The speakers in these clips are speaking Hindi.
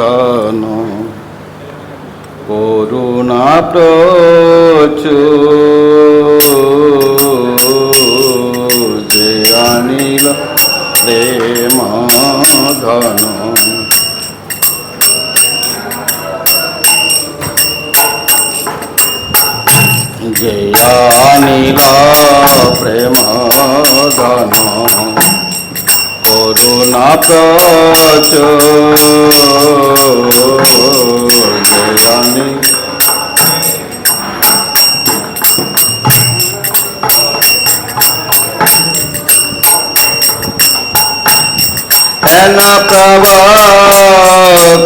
ধন করুণা প্রচুর যে আনিল প্রেম ধন যে আনিল প্রেম ধন করুণা প্রচুর যে আনিল না প্রভু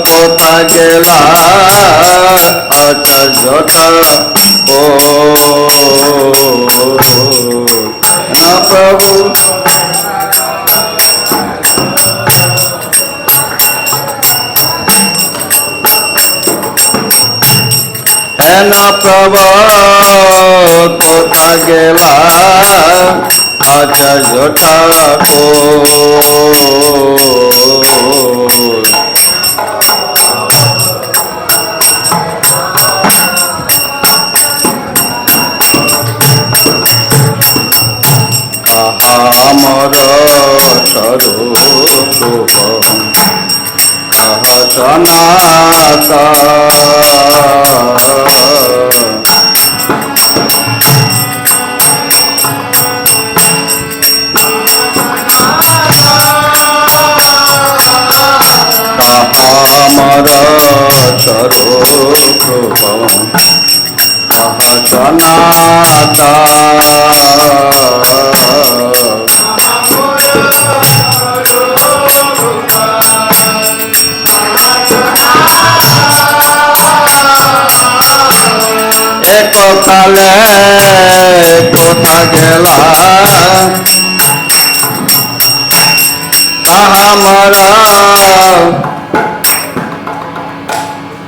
কোথা গেলা আচার্যটা ও না প্রভু না প্রভু কোথা গেলা আচার্য ঠাকুর আমার স্বরূপ কাহ সনাতা আমার স্বরূপ কাহ সনাতা কালে কোথা গেলা আমার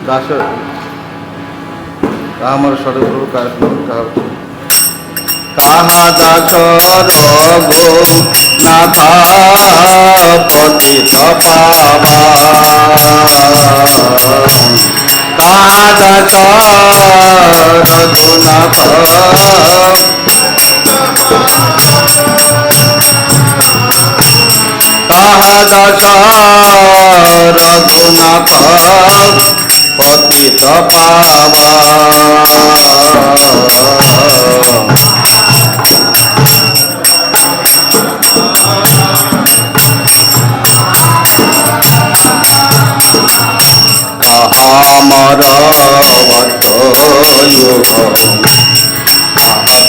দাস আমার স্বরূপ কাহা দাস রঘু নাথা পতিত পাবা কাহা দাস রঘুনাথ কাহা দাস রঘুনাথ পতিত পাবা আমার বদ্ধ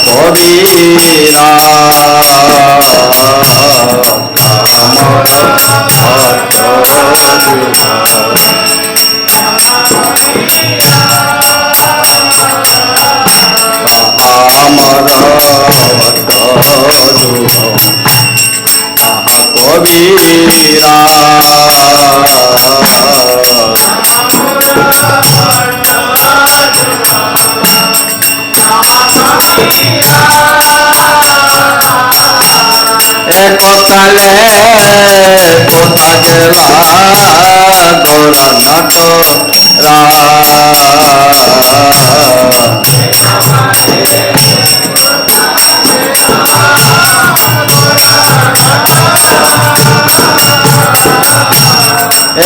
কবিরা আমার কবিরা এককালে কোথা গেলা গৌরনাথ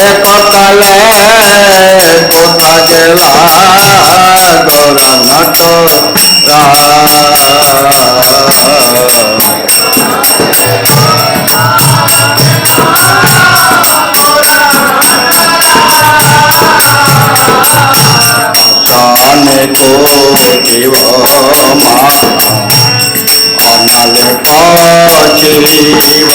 এককালে কোথা গেলা গৌরনাথ কোটিব অনালে পচিব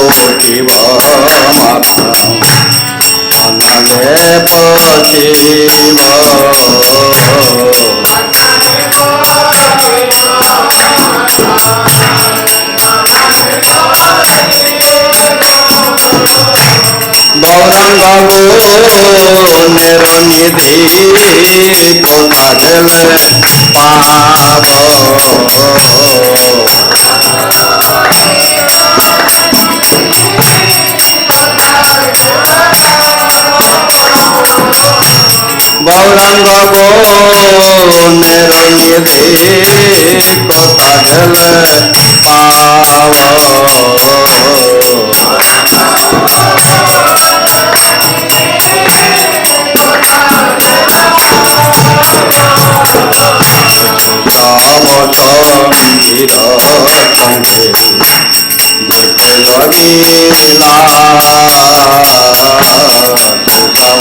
কোটিব অনালে পচিব গৌরাঙ্গ নিধি কোথা হেলে পাব গৌরাঙ্গ বনের নিধি কথা হেলে পাব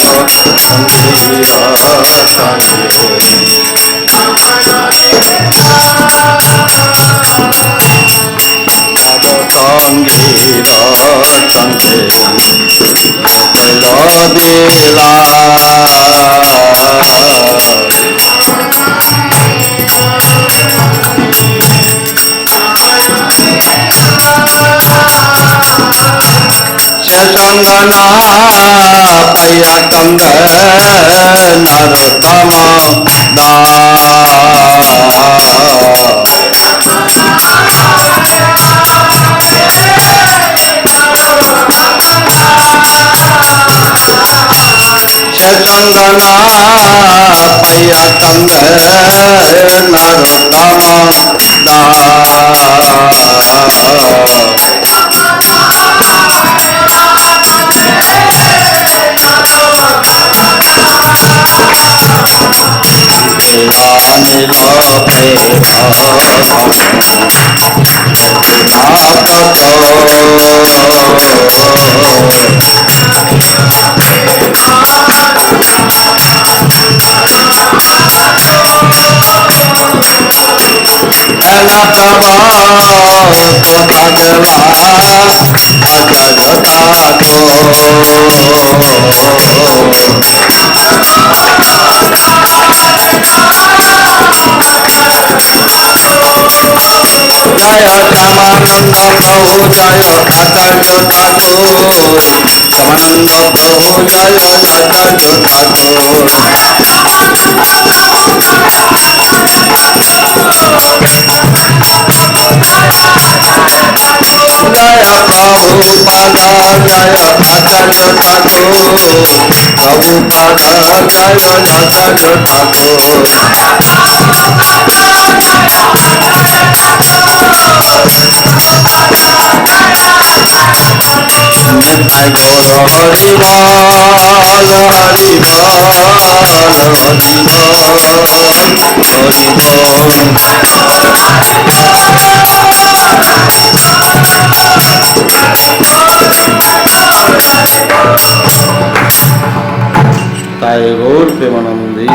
সঙ্গীর সঙ্গে যেতে অনিলা সঙ্গীর সঙ্গে দিলা সঙ্গনা পাইয়া কঙ্গ নরতম দা সঙ্গনা পাইয়া কঙ্গ নরতম দা নীল এলা প্রভু কথা দেলা জয় শ্যামানন্দ প্রভু জয় আচার্য ঠাকুর শ্যামানন্দ প্রভু জয় আচার্য ঠাকুর জয় প্রভু পাদ জয় আচার্য ঠাকুর প্রভু পাদ জয় আচার্য ঠাকুর নিতাই গৌর হরি বল হরি বল হরি বল হরি বল তাই গৌর প্রেমানন্দী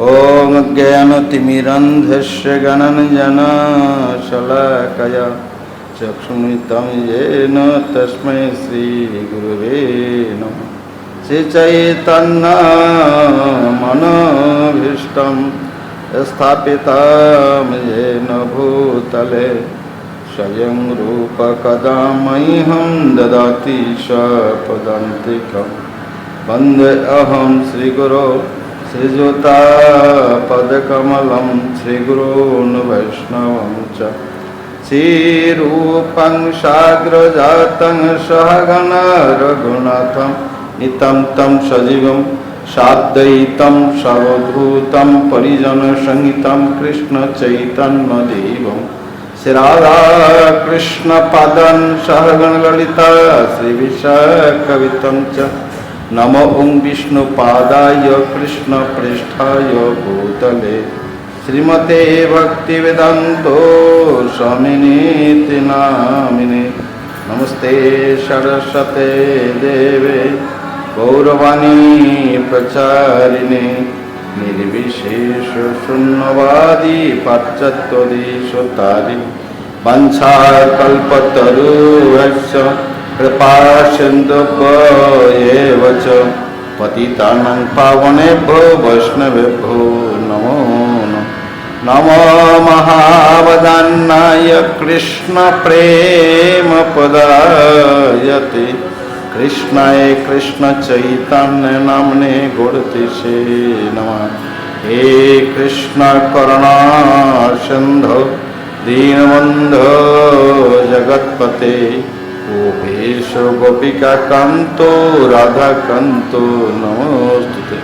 ওম জ্ঞানতিমিরন্ধস্য জ্ঞানাঞ্জনা শলাকয়া চক্ষুষমিলিतं येन तस्मै श्रीगुरवे नमः श्रीचैतन्यमनोभीष्टं स्थापितं येन भूतले स्वयं रूप कदा मह्यं ददाति स्वपदान्तिकं वन्देऽहं श्रीगुरो श्रीयुतापदकमलं श्रीगुरून् वैष्णवं च श्रीरूपं साग्रजातं सहगण रघुनाथं नितं तं सजीवं साद्वैतं सर्वभूतं परिजनसहितं कृष्णचैतन्यदेवं श्रीराधाकृष्णपादान् सहगण ललिता श्रीविशाखवितं च नमो ॐ विष्णुपादाय कृष्णप्रेष्ठाय भूतले श्रीमते भक्तिवेदान्तो स्वामिनीति नामिने नमस्ते सरस्वते देवे गौरवाणी प्रचारिणे निर्विशेष शून्यवादी पाश्चात्यदेशतारि वाञ्छाकल्पतरुभ्यश्च कृपासिन्धुभ्येव च पतितानां पावनेभ्यो वैष्णवेभ्यो नमो नमो महावदान्नाय कृष्णप्रेमपदायते कृष्णाय कृष्ण चैतन्य नामने गुणतिसे नमः। हे कृष्ण करुणा सिंधु दीनबंधो जगत्पते गोपेश गोपिका कांतो राधा कांतो नमोस्तुते।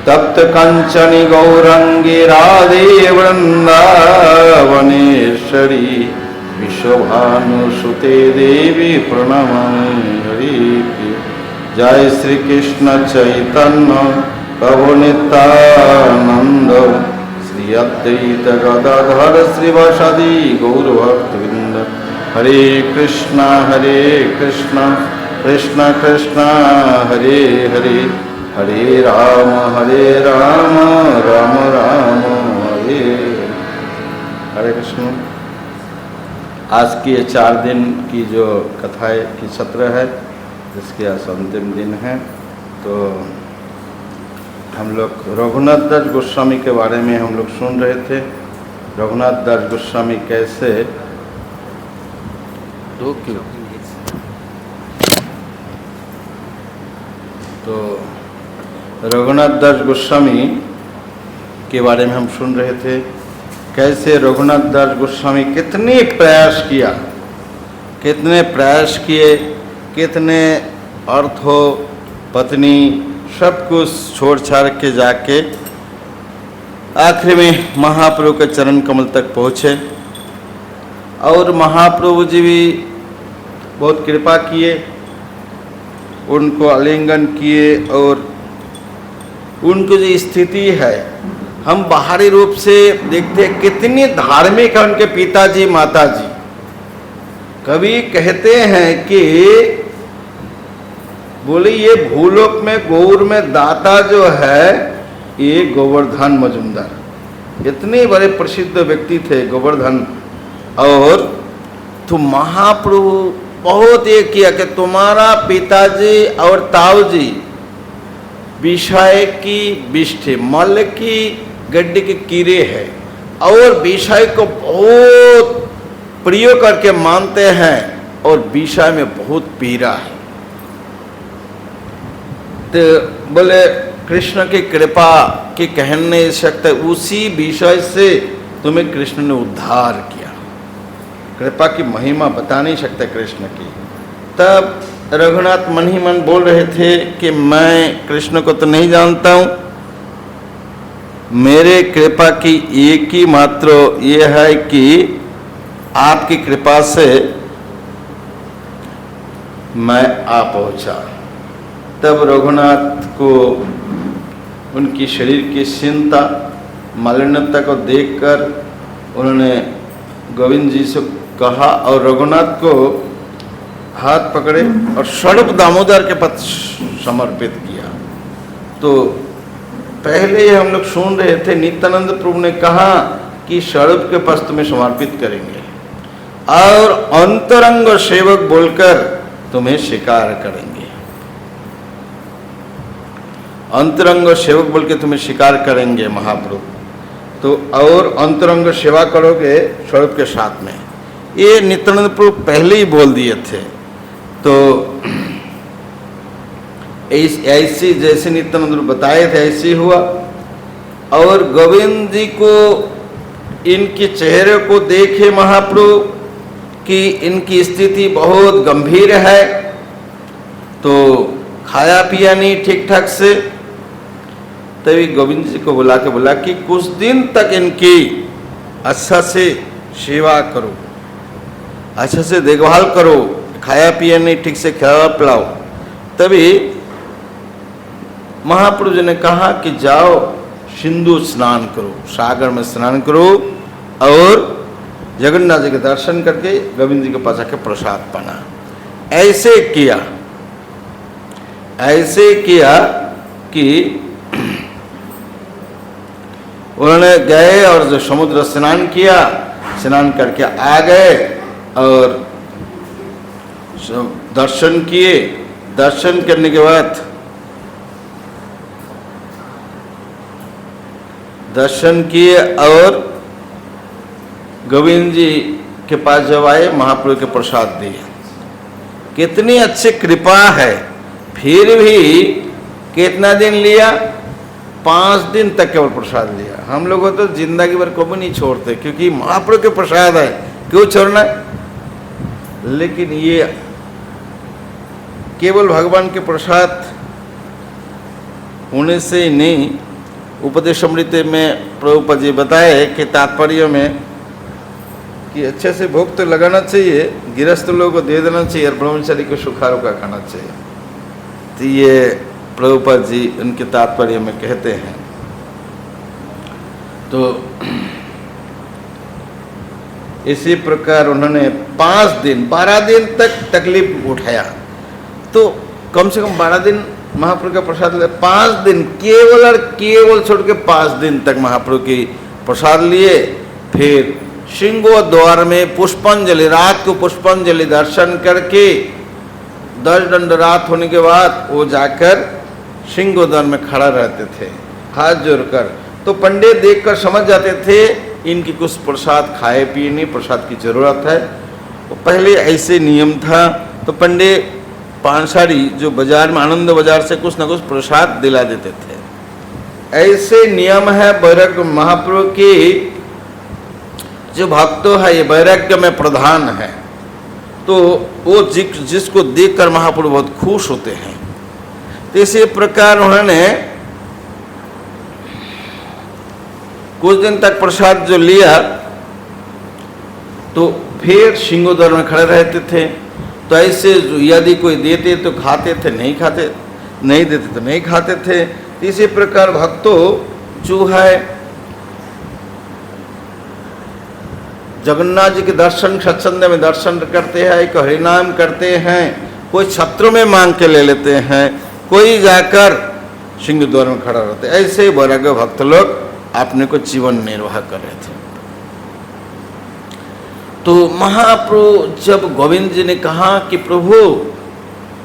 तप्त कंचनी गौरंगी राधे वृंदावनेश्वरी विश्वभानुसुते देवी प्रणमामि हरि। जय श्री कृष्ण चैतन्य प्रभु नित्यानंद श्री अद्वैत गदाधर श्रीवासादि गौरभक्तवृंद। हरे कृष्ण कृष्ण कृष्ण हरे हरे हरे राम राम राम हरे हरे कृष्ण। आज की ये 4 दिन की जो कथाएं की सत्र है, जिसके आज अंतिम दिन है, तो हम लोग रघुनाथ दास गोस्वामी के बारे में हम लोग सुन रहे थे। रघुनाथ दास गोस्वामी कैसे 2 किलो तो रघुनाथ दास गोस्वामी के बारे में हम सुन रहे थे। कैसे रघुनाथ दास गोस्वामी कितने प्रयास किए, कितने अर्थो पत्नी सब कुछ छोड़ छाड़ के जाके आखिर में महाप्रभु के चरण कमल तक पहुँचे। और महाप्रभु जी भी बहुत कृपा किए, उनको आलिंगन किए। और उनकी जो स्थिति है, हम बाहरी रूप से देखते हैं कितनी धार्मिक है उनके पिताजी माताजी। कभी कहते हैं कि बोले ये भूलोक में गौर में दाता जो है ये गोवर्धन मजुमदार, इतने बड़े प्रसिद्ध व्यक्ति थे गोवर्धन। और तो महाप्रभु बहुत ये किया कि तुम्हारा पिताजी और ताऊजी विषय की विष्ठे मल की गड्ढे के कीड़े हैं और विषय को बहुत प्रिय करके मानते हैं और विषय में बहुत पीड़ा है। तो बोले कृष्ण की कृपा के कह नहीं सकते, उसी विषय से तुम्हें कृष्ण ने उद्धार किया। कृपा की महिमा बता नहीं सकते कृष्ण की। तब रघुनाथ मन ही मन बोल रहे थे कि मैं कृष्ण को तो नहीं जानता हूँ, मेरे कृपा की एक ही मात्र ये है कि आपकी कृपा से मैं आ पहुँचा। तब रघुनाथ को उनकी शरीर की क्षीणता मलिनता को देखकर उन्होंने गोविंद जी से कहा और रघुनाथ को हाथ पकड़े और स्वरूप दामोदर के पद समर्पित किया। तो पहले हम लोग सुन रहे थे, नित्यानंद प्रभु ने कहा कि स्वरूप के पास तुम्हें समर्पित करेंगे और अंतरंग सेवक बोलकर तुम्हें स्वीकार करेंगे। अंतरंग सेवक बोल के तुम्हें स्वीकार करेंगे महाप्रभु। तो और अंतरंग सेवा करोगे स्वरूप के साथ में, ये नित्यानंद प्रभु पहले ही बोल दिए थे। तो ऐसी जैसे नित्यानंद बताए थे ऐसे हुआ। और गोविंद जी को इनके चेहरे को देखे महाप्रभु कि इनकी स्थिति बहुत गंभीर है, तो खाया पिया नहीं ठीक ठाक से। तभी गोविंद जी को बोला कि कुछ दिन तक इनकी अच्छा से सेवा करो, अच्छा से देखभाल करो, खाया पिया नहीं ठीक से खिलाओ पिलाओ। तभी महाप्रभु जी ने कहा कि जाओ सिंधु स्नान करो, सागर में स्नान करो और जगन्नाथ जी के दर्शन करके गोविंद जी के पास आके प्रसाद पाना। ऐसे किया कि उन्होंने गए और जो समुद्र स्नान किया, स्नान करके आ गए और दर्शन किए। दर्शन करने के बाद और गोविंद जी के पास जब आए महाप्रभु के प्रसाद दिए। कितनी अच्छी कृपा है फिर भी कितना दिन लिया? 5 दिन तक केवल प्रसाद लिया। हम लोग तो जिंदगी भर कभी नहीं छोड़ते, क्योंकि महाप्रभु के प्रसाद है, क्यों छोड़ना है? लेकिन ये केवल भगवान के प्रसाद होने से नहीं, उपदेशामृत में प्रभुपाद जी बताए कि तात्पर्य में कि अच्छे से भोग तो लगाना चाहिए, गृहस्थ लोगों को दे देना चाहिए और ब्रह्मचारी को सूखा रोका खाना चाहिए। तो ये प्रभुपाद जी उनके तात्पर्य में कहते हैं। तो इसी प्रकार उन्होंने 5 दिन 12 दिन तक तकलीफ उठाया। तो कम से कम 12 दिन महाप्रभु का प्रसाद ले, 5 दिन केवल और केवल छोड़ के 5 दिन तक महाप्रभु की प्रसाद लिए। फिर सिंहो द्वार में पुष्पांजलि, रात को पुष्पांजलि दर्शन करके 10 दंड रात होने के बाद वो जाकर सिंहो द्वार में खड़ा रहते थे हाथ जोड़कर। तो पंडित देखकर समझ जाते थे इनकी कुछ प्रसाद खाए पिए नहीं, प्रसाद की जरूरत है। तो पहले ऐसे नियम था। तो पंडित पानसारी जो बाजार में आनंद बाजार से कुछ ना कुछ प्रसाद दिला देते थे। ऐसे नियम है वैराग्य महाप्रभु की। जो भक्त है ये वैराग्य में प्रधान है, तो वो जिसको देखकर महाप्रभु बहुत खुश होते हैं। तो इसी प्रकार उन्होंने कुछ दिन तक प्रसाद जो लिया, तो फिर सिंहो द्वार में खड़े रहते थे। तो ऐसे यदि कोई देते तो खाते थे, नहीं खाते नहीं देते तो नहीं खाते थे। इसी प्रकार भक्तों जो है जगन्नाथ जी के दर्शन सत्संग में दर्शन करते हैं, कोई हरिनाम करते हैं, कोई छत्रों में मांग के ले लेते हैं, कोई जाकर सिंह द्वार में खड़ा रहते। ऐसे वैराग्य भक्त लोग अपने को जीवन निर्वाह कर रहे थे। तो महाप्रभु जब गोविंद जी ने कहा कि प्रभु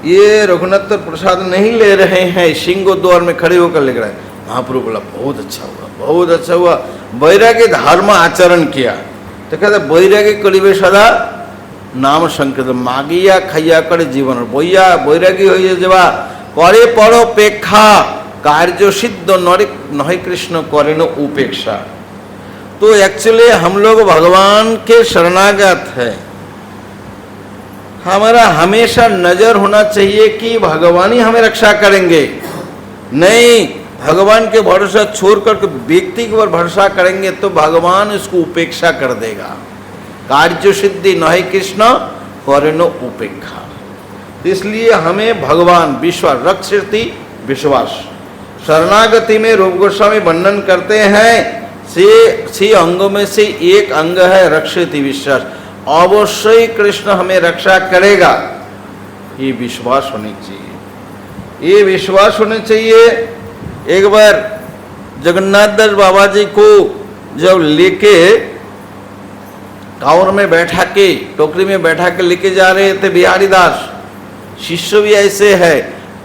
ये रघुनाथ प्रसाद नहीं ले रहे हैं, सिंह द्वार में खड़े होकर ले रहे हैं, महाप्रभु बोला बहुत अच्छा हुआ, बहुत अच्छा हुआ। वैराग्य धर्म आचरण किया। तो कहते वैराग्य करिबे सदा नाम संकीर्तन, मागिया खाइया करे जीवन बइया वैराग्य हो जावा करे परोपेक्षा कार्य सिद्ध नहे कृष्ण करे न उपेक्षा। तो एक्चुअली हम लोग भगवान के शरणागत है। हमारा हमेशा नजर होना चाहिए कि भगवान ही हमें रक्षा करेंगे, नहीं भगवान के भरोसा छोड़कर व्यक्ति के ऊपर भरोसा करेंगे तो भगवान इसको उपेक्षा कर देगा। कार्य सिद्धि नहे कृष्ण करे न उपेक्षा। इसलिए हमें भगवान विश्वास रक्षति विश्वास। शरणागति में रूप गोस्वामी वर्णन करते हैं से अंगों में से एक अंग है रक्षति विश्वास। अवश्य कृष्ण हमें रक्षा करेगा, ये विश्वास होनी चाहिए, ये विश्वास होना चाहिए। एक बार जगन्नाथ दास बाबा जी को जब लेके कांवर में बैठा के टोकरी में बैठा के लेके जा रहे थे बिहारी दास, शिष्य भी ऐसे है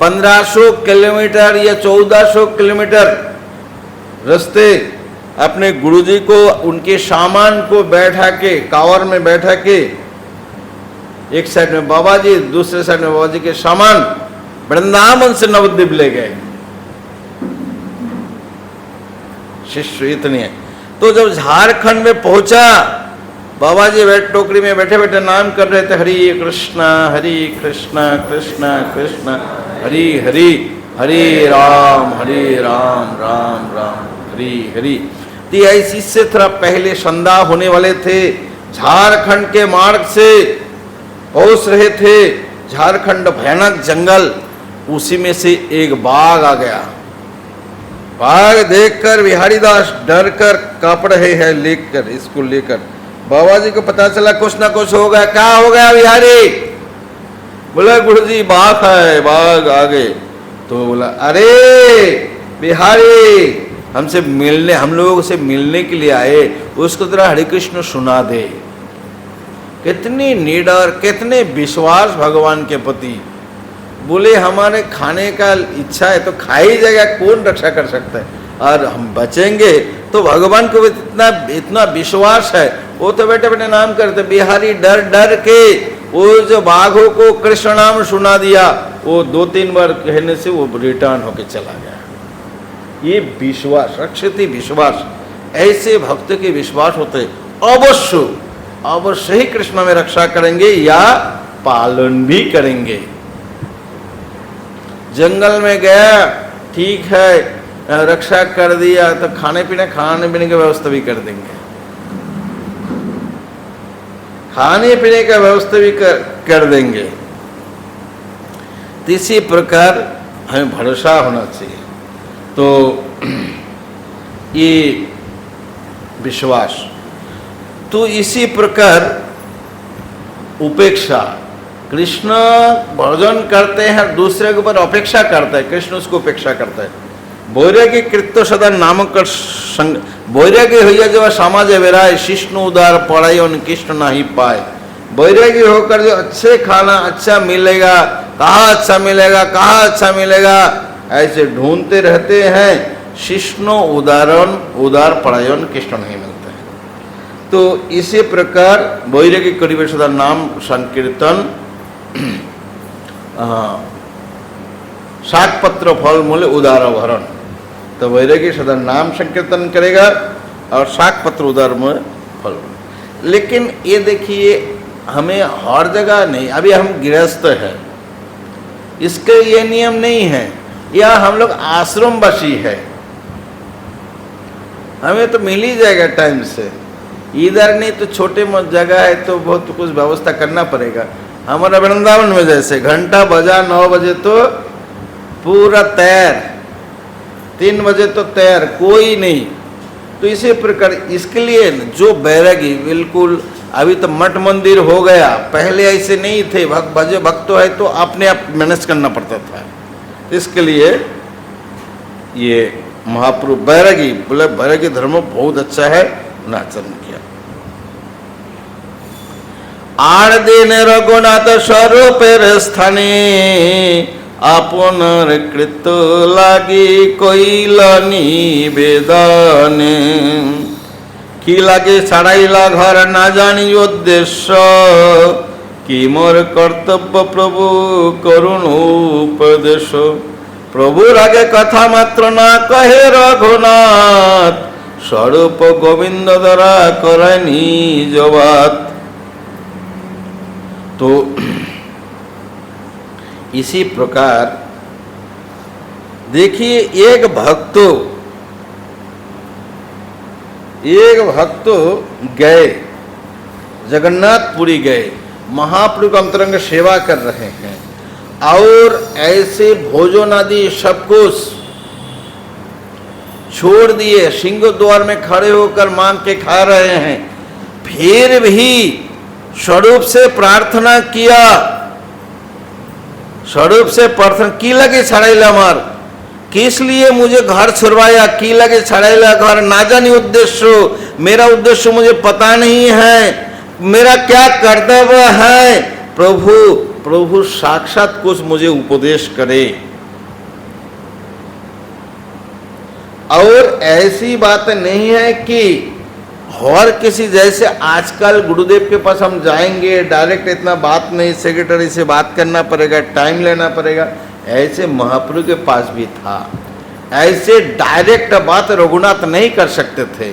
1500 किलोमीटर या 1400 किलोमीटर रास्ते अपने गुरुजी को उनके सामान को बैठा के कांवर में बैठा के, एक साइड में बाबा जी दूसरे साइड में बाबा जी के सामान वृंदावन से नवद्वीप ले गए। शिष्य इतने है। तो जब झारखंड में पहुंचा बाबा जी टोकरी में बैठे बैठे नाम कर रहे थे हरि कृष्णा कृष्ण कृष्ण हरि हरि हरे राम राम राम हरि हरि। तो ऐसी से थोड़ा पहले संध्या होने वाले थे, झारखंड के मार्ग से पहुंच रहे थे। झारखंड भयानक जंगल, उसी में से एक बाघ आ गया। बाघ देखकर बिहारी दास डर कर कांप रहे हैं लेकर इसको लेकर। बाबा जी को पता चला कुछ ना कुछ हो गया। क्या हो गया बिहारी? बोला गुरुजी बाघ है, बाघ आ गए। तो बोला अरे बिहारी हमसे मिलने, हम लोगों से मिलने के लिए आए, उसको जरा हरे कृष्ण सुना दे। कितनी निडर, कितने विश्वास भगवान के प्रति। बोले हमारे खाने का इच्छा है तो खा ही जाएगा, कौन रक्षा कर सकता है, और हम बचेंगे तो भगवान को इतना विश्वास है। वो तो बैठे बैठे नाम करते। बिहारी डर डर के वो जो बाघों को कृष्ण नाम सुना दिया, वो 2-3 बार कहने से वो रिटर्न होके चला गया। ये विश्वास, रक्षति विश्वास, ऐसे भक्त के विश्वास होते अवश्य ही कृष्ण में रक्षा करेंगे या पालन भी करेंगे। जंगल में गया, ठीक है, रक्षा कर दिया, तो खाने पीने की व्यवस्था भी कर देंगे, खाने पीने का व्यवस्था भी कर देंगे। तो इसी प्रकार हमें भरोसा होना चाहिए। तो ये विश्वास, तो इसी प्रकार उपेक्षा, कृष्ण भजन करते हैं, दूसरे के ऊपर अपेक्षा करता है, कृष्ण उसको उपेक्षा करता है। वैराग्य कृत्य सदा नामक संग, वैराग्य होइया जो समाज विराय, शिष्णु उदार पढ़ाई कृष्ण नहीं पाए। वैराग्य होकर जो अच्छे खाना अच्छा मिलेगा, कहाँ अच्छा मिलेगा, कहाँ अच्छा मिलेगा, ऐसे ढूंढते रहते हैं, शिष्णु उदार पढ़ाई कृष्ण नहीं मिलता है। तो इसी प्रकार वैराग्य करिबे सदा नाम संकीर्तन, शाक पत्र फल मूल्य उदार भरण। तो वैराग्य सदा नाम संकीर्तन करेगा और शाक पत्र उदार मूल्य फल। लेकिन ये देखिए, हमें हर जगह नहीं, अभी हम गृहस्थ है, इसके ये नियम नहीं है, या हम लोग आश्रमवासी है, हमें तो मिल ही जाएगा टाइम से। इधर नहीं तो छोटे मोटे जगह है तो बहुत कुछ व्यवस्था करना पड़ेगा। हमारा वृंदावन में जैसे घंटा बजा 9 बजे तो पूरा तैयार, 3 बजे तो तैयार, कोई नहीं। तो इसी प्रकार इसके लिए जो बैरागी बिल्कुल, अभी तो मठ मंदिर हो गया, पहले ऐसे नहीं थे, भक्त है तो अपने आप मैनेज करना पड़ता था। इसके लिए ये महाप्रभु बैरागी बोले, बैरागी धर्म बहुत अच्छा है, आचरण किया। 8 दिन रघुनाथ स्वरूपेर स्थाने, आपनर कृत लागी कइल निवेदने। की लागे छाड़ाइला घर ना जानी उद्देश्य, कि मोर कर्तव्य प्रभु करुण उपदेश। प्रभुर आगे कथा मात्र ना कहे रघुनाथ, स्वरूप गोविंद द्वारा करे निज बात। तो इसी प्रकार देखिए, एक भक्त गए, जगन्नाथपुरी गए, महाप्रभु का अंतरंग सेवा कर रहे हैं, और ऐसे भोजन आदि सब कुछ छोड़ दिए, सिंह द्वार में खड़े होकर मांग के खा रहे हैं, फिर भी स्वरूप से प्रार्थना किया, स्वरूप से प्रार्थना की लगे छड़ैला मार, किस लिए मुझे घर छुड़वाया, की लगे छड़ैला घर, ना जानी उद्देश्य, मेरा उद्देश्य मुझे पता नहीं है, मेरा क्या कर्तव्य है, प्रभु साक्षात कुछ मुझे उपदेश करे। और ऐसी बात नहीं है कि और किसी, जैसे आजकल गुरुदेव के पास हम जाएंगे डायरेक्ट, इतना बात नहीं, सेक्रेटरी से बात करना पड़ेगा, टाइम लेना पड़ेगा, ऐसे महाप्रभु के पास भी था। ऐसे डायरेक्ट बात रघुनाथ नहीं कर सकते थे।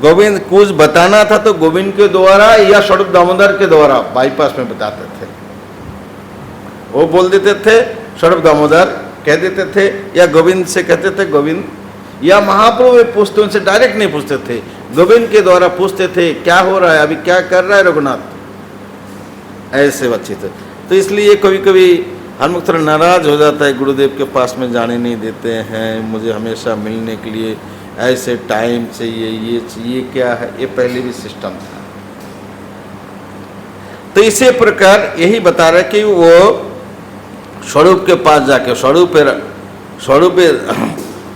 गोविंद कुछ बताना था तो गोविंद के द्वारा या स्वरूप दामोदर के द्वारा बाईपास में बताते थे, वो बोल देते थे, स्वरूप दामोदर कह देते थे, या गोविंद से कहते थे गोविंद, या महाप्रभु पूछते, उनसे डायरेक्ट नहीं पूछते थे, गोविंद के द्वारा पूछते थे, क्या हो रहा है अभी, क्या कर रहा है रघुनाथ, ऐसे बच्चे थे। तो इसलिए कभी कभी हम थोड़ा नाराज हो जाता है, गुरुदेव के पास में जाने नहीं देते हैं, मुझे हमेशा मिलने के लिए ऐसे टाइम चाहिए, ये चाहिए, क्या है, ये पहले भी सिस्टम था। तो इसी प्रकार यही बता रहे कि वो स्वरूप के पास जाके, स्वरूप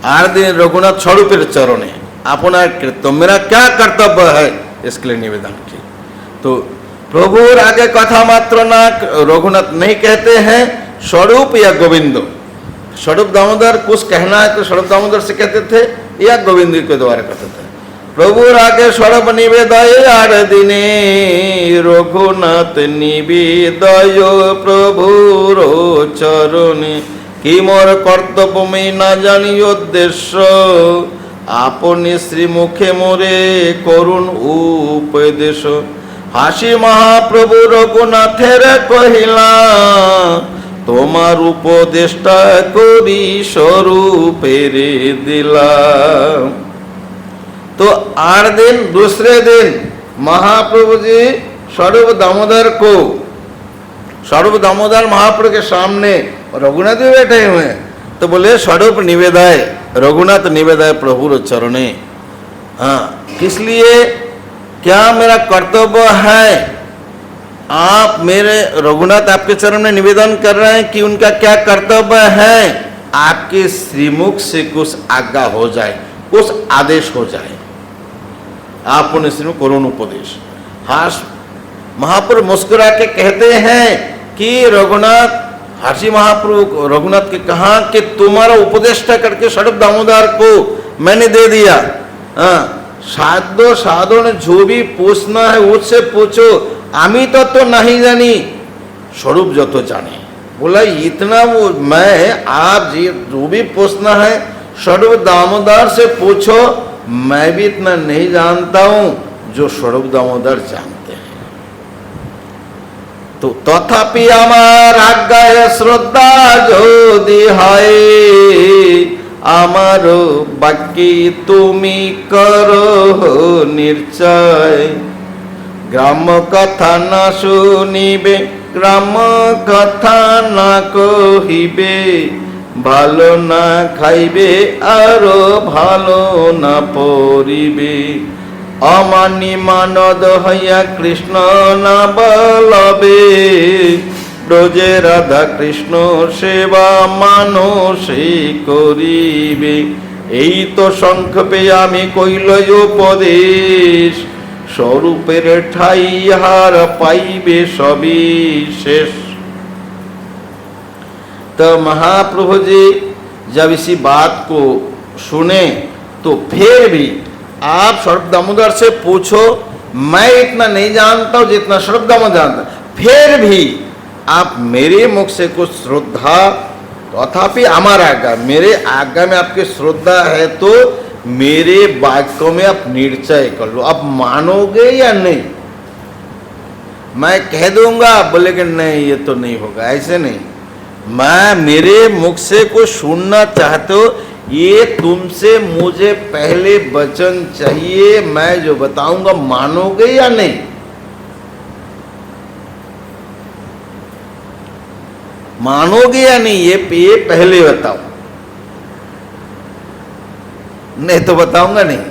8 दिन रघुनाथ स्वरूपेर चरणे अपना कृत्य, मेरा क्या कर्तव्य है, इसके लिए निवेदन की। तो प्रभु आगे कथा मात्र ना रघुनाथ नहीं कहते हैं, स्वरूप या गोविंद, स्वरूप दामोदर कुछ कहना है तो स्वरूप दामोदर से कहते थे, या गोविंद के द्वारा कहते थे। প্রভুর আগে সর্ব নিবেদয় আর দিনে রঘুনাথ নিবেদয় প্রভুর চরণে কি মোর কর্তব্যমে না জানি উদ্দেশ্য আপনি শ্রীমুখে মোরে করুণ উপদেশ হাসি মহাপ্রভু রঘুনাথের কহিলা তোমার উপদেশটা করি स्वरूपेर दिला। तो 8 दिन दूसरे दिन महाप्रभु जी स्वरूप दामोदर महाप्रभु के सामने रघुनाथ भी बैठे हुए हैं, तो बोले स्वरूप निवेदाय रघुनाथ निवेदाय प्रभु चरणे। हाँ, किस लिए, क्या मेरा कर्तव्य है, आप मेरे रघुनाथ आपके चरण में निवेदन कर रहे हैं कि उनका क्या कर्तव्य है, आपके श्रीमुख से कुछ आज्ञा हो जाए, कुछ आदेश हो जाए, आप उन्हें श्रीमुख करुण उपदेश। हास महाप्रभु मुस्कुरा के कहते हैं कि रघुनाथ, हर्षि महाप्रभु रघुनाथ के कहा कि तुम्हारा उपदेष्टा करके स्वरूप दामोदर को मैंने दे दिया। हाँ, साधो ने जो भी पूछना है उससे पूछो, आमी तो नहीं जानी, स्वरूप जो तो जाने। बोला इतना वो मैं आप जी जो भी पूछना है स्वरूप दामोदर से पूछो, मैं भी इतना नहीं जानता हूं जो स्वरूप दामोदर जानते हैं। तो तथापि आमार आज्ञाय श्रद्धा যদি হয় আমার বাক্যে তুমি করো নিশ্চয় গ্রাম কথা না শুনিবে গ্রাম কথা না কহিবে ভালো না খাইবে আরো ভালো না পরিবে অমানি মানদ হইয়া কৃষ্ণ না বলবে ব্রজে রাধা কৃষ্ণ সেবা মানসে করিবে। এই তো সংক্ষেপে আমি কইল উপদেশ स्वरूपेर ठाई हार पाइबे सभी शेष। तो महाप्रभु जी जब इसी बात को सुने तो फिर भी आप स्वरूप दामोदर से पूछो, मैं इतना नहीं जानता हूं जितना स्वरूप दामोदर जानता, फिर भी आप मेरे मुख से कुछ श्रद्धा, तथापि हमारा आज्ञा, मेरे आज्ञा में आपकी श्रद्धा है तो मेरे वाक्यों में आप निश्चय कर लो, आप मानोगे या नहीं। मैं कह दूंगा, बोले कि नहीं ये तो नहीं होगा, ऐसे नहीं। मैं मेरे मुख से कुछ सुनना चाहते हो, ये तुमसे मुझे पहले वचन चाहिए, मैं जो बताऊंगा मानोगे या नहीं। मानोगे या नहीं ये पहले बताओ, नहीं तो बताऊंगा नहीं।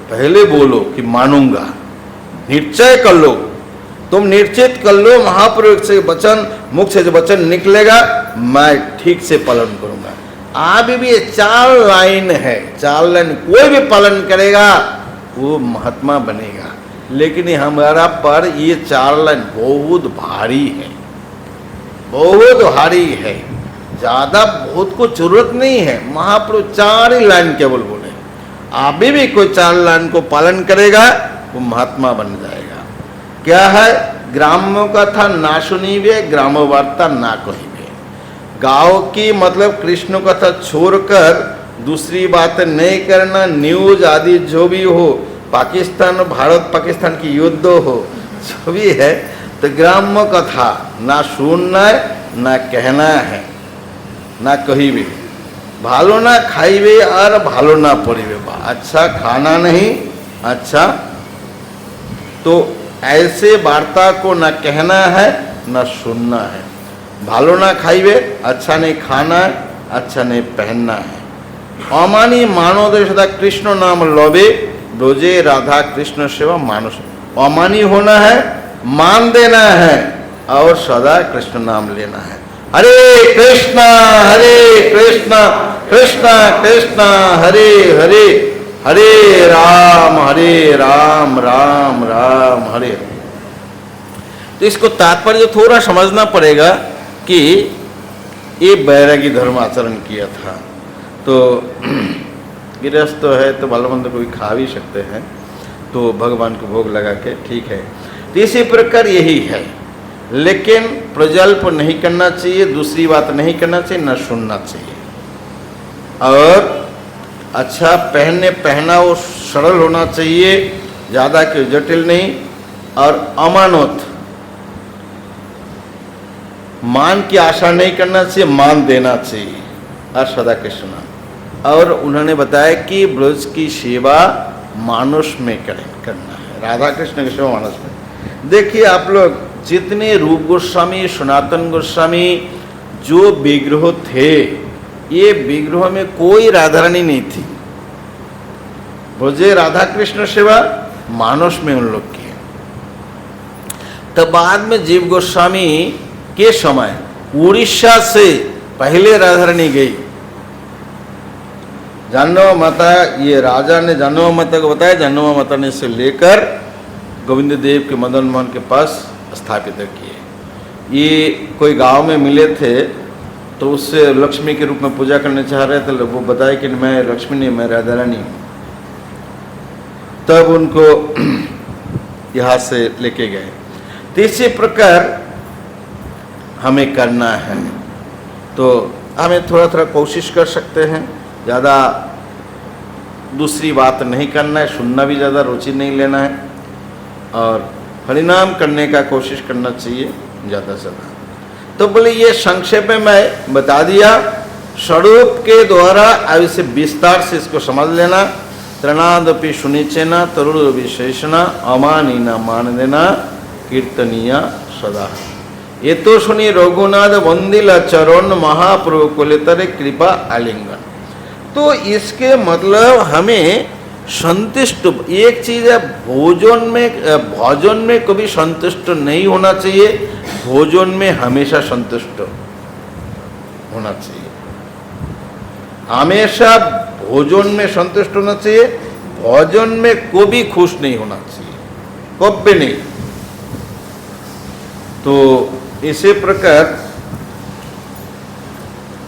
पहले बोलो कि मानूंगा, निश्चय कर लो, तुम निश्चित कर लो महाप्रभु से वचन, मुख से जो वचन निकलेगा मैं ठीक से पालन करूंगा। आप भी ये 4 लाइन है, 4 लाइन कोई भी पालन करेगा वो महात्मा बनेगा, लेकिन हमारा पर ये 4 लाइन बहुत भारी है, बहुत भारी है, ज्यादा बहुत को जरूरत नहीं है। महाप्रभु 4 ही लाइन केवल बोले, अभी भी कोई 4 लाइन को पालन करेगा वो महात्मा बन जाएगा। क्या है, ग्राम्य कथा ना सुनिबे ग्राम वार्ता ना कहिबे। गाँव की मतलब कृष्ण कथा छोड़कर दूसरी बात नहीं करना, न्यूज आदि जो भी हो, पाकिस्तान भारत पाकिस्तान की युद्ध हो, जो भी है, तो ग्राम्य कथा ना सुनना है ना कहना है ना कहिबे, भालो ना खाइबे और भालो ना पड़िबे। अच्छा खाना नहीं, अच्छा तो ऐसे वार्ता को ना कहना है ना सुनना है। भालो ना खाइबे, अच्छा नहीं खाना है, अच्छा नहीं पहनना है। अमानी मानव सदा कृष्ण नाम लबे ब्रजे राधा कृष्ण सेवा मानुष। अमानी होना है, मान देना है और सदा कृष्ण नाम लेना है। हरे कृष्णा कृष्ण कृष्ण हरे हरे, हरे राम राम राम हरे। तो इसको तात्पर्य थोड़ा समझना पड़ेगा कि ये बैरागी धर्म आचरण किया था। तो गृहस्थ है तो भला मंद कोई खा भी सकते हैं, तो भगवान को भोग लगा के ठीक है। तो इसी प्रकार यही है, लेकिन प्रजल्प नहीं करना चाहिए, दूसरी बात नहीं करना चाहिए, न सुनना चाहिए। और अच्छा पहनावा सरल होना चाहिए, ज़्यादा के जटिल नहीं। और अमानत, मान की आशा नहीं करना चाहिए, मान देना चाहिए। और सदा कृष्ण, और उन्होंने बताया कि ब्रज की सेवा मानुष में करना है, राधा कृष्ण की सेवा मानुष में। देखिए आप लोग, जितने रूप गोस्वामी, सनातन गोस्वामी जो विग्रह थे, ये विग्रह में कोई राधा रानी नहीं थी। ब्रजे राधा कृष्ण सेवा मानुष में उन लोग की। तब बाद में जीव गोस्वामी के समय उड़ीसा से पहले राधा रानी गई। जानवा माता, ये राजा ने जानवा माता को बताया, जानवा माता ने इसे लेकर गोविंद देव के मदन मोहन के पास स्थापित किए। ये कोई गांव में मिले थे, तो उससे लक्ष्मी के रूप में पूजा करने चाह रहे थे। वो बताए कि मैं लक्ष्मी नहीं, मैं राधा रानी हूँ। तब उनको यहाँ से लेके गए। तो इसी प्रकार हमें करना है, तो हमें थोड़ा थोड़ा कोशिश कर सकते हैं, ज़्यादा दूसरी बात नहीं करना है, सुनना भी ज़्यादा रुचि नहीं लेना है, और परिणाम करने का कोशिश करना चाहिए ज़्यादा से ज़्यादा। तो बोले ये संक्षेप में मैं बता दिया, स्वरूप के द्वारा अब इसे विस्तार से इसको समझ लेना। त्रणादपि सुनिचेना तरुण विशेषणा अमानीना मान देना कीर्तनिया सदा। ये तो सुनी रघुनाथ वंदिला चरण महाप्रभु कुलतरे कृपा आलिंगन। तो इसके मतलब हमें संतुष्ट, एक चीज है भोजन में कभी संतुष्ट नहीं होना चाहिए, भोजन में हमेशा संतुष्ट होना चाहिए। हमेशा भोजन में संतुष्ट होना चाहिए, भोजन में कभी खुश नहीं होना चाहिए, कभी नहीं। तो इसी प्रकार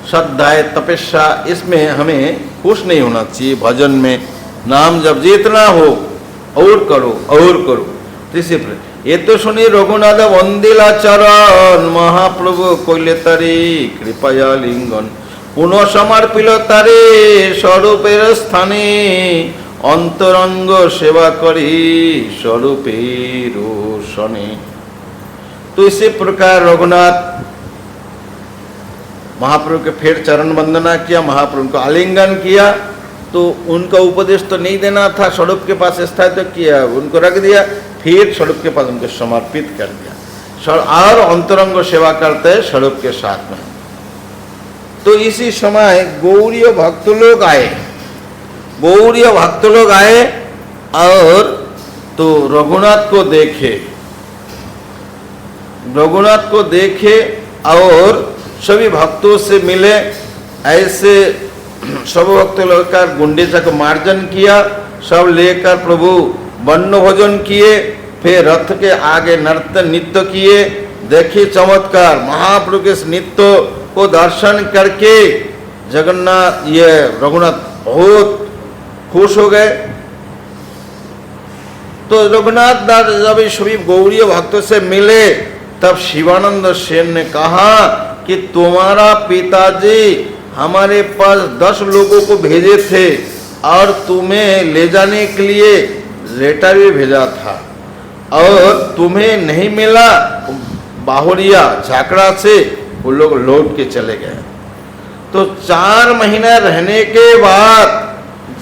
श्रद्धा तपस्या, इसमें हमें खुश नहीं होना चाहिए। भजन में नाम जब जितना हो और करो और करो। इसी प्रकार ये तो सुनी रघुनाथ वंदिला चरण महाप्रभु कोइले तारे कृपया लिंगन पुनः समर्पिल तारे स्वरूपेर स्थाने अंतरंग सेवा करी स्वरूपेर सने। तो इसी प्रकार रघुनाथ महाप्रभु के फिर चरण वंदना किया, महाप्रभु को आलिंगन किया। तो उनका उपदेश तो नहीं देना था, स्वरूप के पास स्थायित्व किया, उनको रख दिया, फिर स्वरूप के पास उनको समर्पित कर दिया, और अंतरंग सेवा करते स्वरूप के साथ में। तो इसी समय गौड़ीय भक्त लोग आए, गौड़ीय भक्त लोग आए और तो रघुनाथ को देखे, रघुनाथ को देखे और सभी भक्तों से मिले। ऐसे सब भक्त लोग का गुंडीचा को मार्जन किया, सब लेकर प्रभु वर्ण भोजन किए, फिर रथ के आगे नृत्य किए। देखिए चमत्कार, महाप्रभु के नृत्य को दर्शन करके जगन्नाथ ये रघुनाथ बहुत खुश हो गए। तो रघुनाथ दास जब सभी गौड़ीय भक्तों से मिले, तब शिवानंद सेन ने कहा कि तुम्हारा पिताजी हमारे पास 10 लोगों को भेजे थे और तुम्हें ले जाने के लिए लेटर भी भेजा था, और तुम्हें नहीं मिला, बाहुरिया झाकड़ा से वो लोग लौट के चले गए। तो 4 महीना रहने के बाद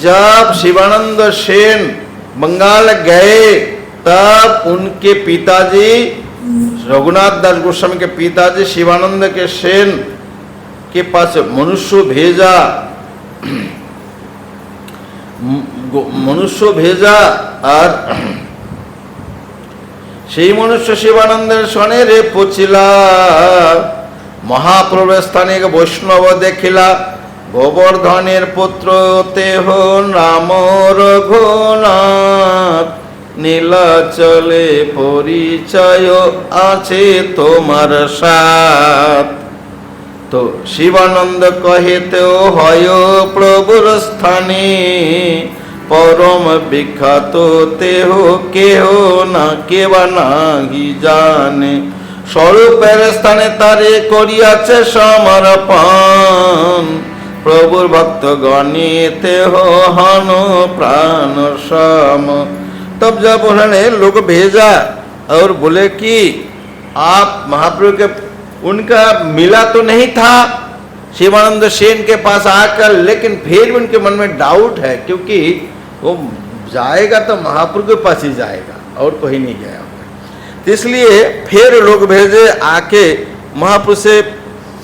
जब शिवानंद सेन बंगाल गए, तब उनके पिताजी रघुनाथ दास गोस्वामी के पिताजी शिवानंद के सेन के पास मनुष्य भेजा और সেই মনুষ্য শিবানন্দের সনে রে পচিলা মহাপ্রভু স্থানে বৈষ্ণব দেখিলা গোবর্ধনের পুত্র তেহ রাম রঘুনাথ নীলাচলে পরিচয় আছে তোমার সাথ। तो शिवानंद कहे तो হয় প্রভুর স্থানে परम विख्यात तेह केह ना केवा नाহি जाने स्वरूपेर स्थाने तारे करियाছে समर्पण प्रभुर भक्त गणे तेह हन प्राण सम। तब जब उन्होंने लोग भेजा और बोले कि आप महाप्रभु के उनका मिला तो नहीं था शिवानंद सेन के पास आकर, लेकिन फिर भी उनके मन में डाउट है क्योंकि वो जाएगा तो महाप्रभु के पास ही जाएगा और कहीं नहीं गया। तो इसलिए फिर लोग भेजे आके महाप्रभु से,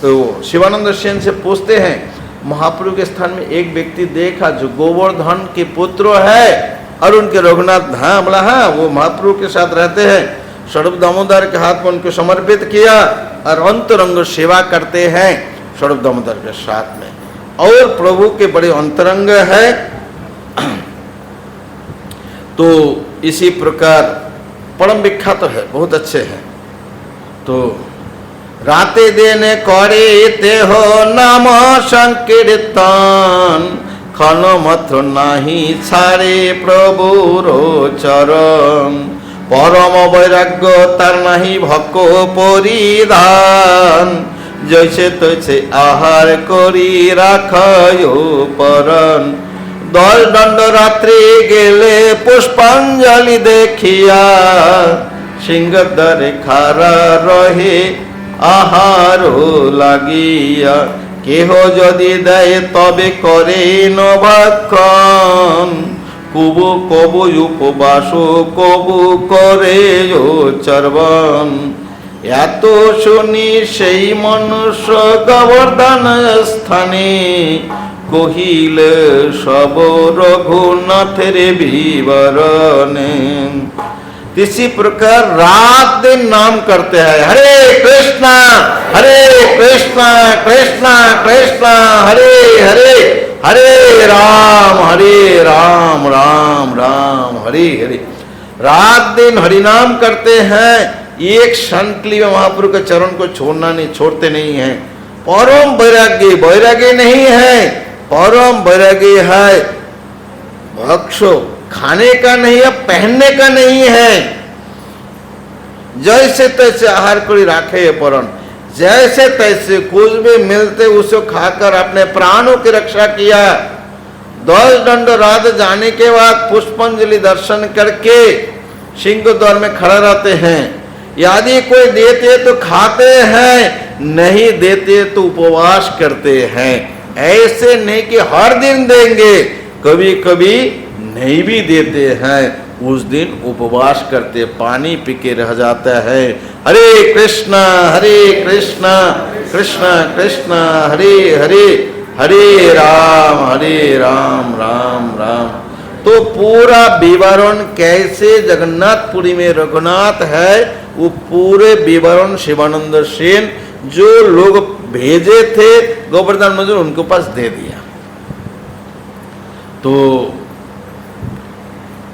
तो शिवानंद सेन से पूछते हैं महाप्रभु के स्थान में एक व्यक्ति देखा जो गोवर्धन के पुत्र है और उनके रघुनाथ धाम बोला हाँ वो महाप्रभु के साथ रहते हैं, स्वरूप दामोदर के हाथ में उनको समर्पित किया और अंतरंग सेवा करते हैं स्वरूप दामोदर के साथ में, और प्रभु के बड़े अंतरंग है। तो इसी प्रकार परम विख्यात है, बहुत अच्छे हैं। तो राते दिन करे तेह नाम संकीर्तन खन मात्र नाही छाड़े प्रभुर चरण परम वैराग्य तार नाही भक्क परिधान जैसे तैसे आहार करी राखयो परन दल दंड रात्रि गेले पुष्पांजलि देखिया सिंहद्वारे खारा रहे आहार लागिया केह जदि दे तबे करे न भक्षण कबु कबु उपवास कबु करे चर्वण एत शुनि सेई मनुष्य गोवर्धन स्थाने कहिले सब रघुनाथेर विवरण। इसी प्रकार रात दिन नाम करते हैं हरे कृष्णा कृष्णा कृष्णा हरे हरे हरे राम राम राम हरे हरे। रात दिन हरि नाम करते हैं, एक क्षण के लिए महाप्रभु के चरण को छोड़ते नहीं है। परम वैराग्य नहीं है, परम वैराग्य है भक्षो खाने का नहीं है, पहनने का नहीं है। जैसे तैसे आहार कोई राखे परन, जैसे तैसे कुछ भी मिलते उसे खाकर अपने प्राणों की रक्षा किया। 10 दंड रात जाने के बाद पुष्पांजलि दर्शन करके सिंह द्वार में खड़ा रहते हैं। यदि कोई देते तो खाते हैं, नहीं देते तो उपवास करते हैं। ऐसे नहीं कि हर दिन देंगे, कभी कभी नहीं भी देते हैं, उस दिन उपवास करते पानी पी के रह जाता है। हरे कृष्णा कृष्णा कृष्णा हरे हरे हरे राम राम राम। तो पूरा विवरण कैसे जगन्नाथपुरी में रघुनाथ है वो पूरे विवरण शिवानंद सेन जो लोग भेजे थे गोवर्धन मजूर उनके पास दे दिया। तो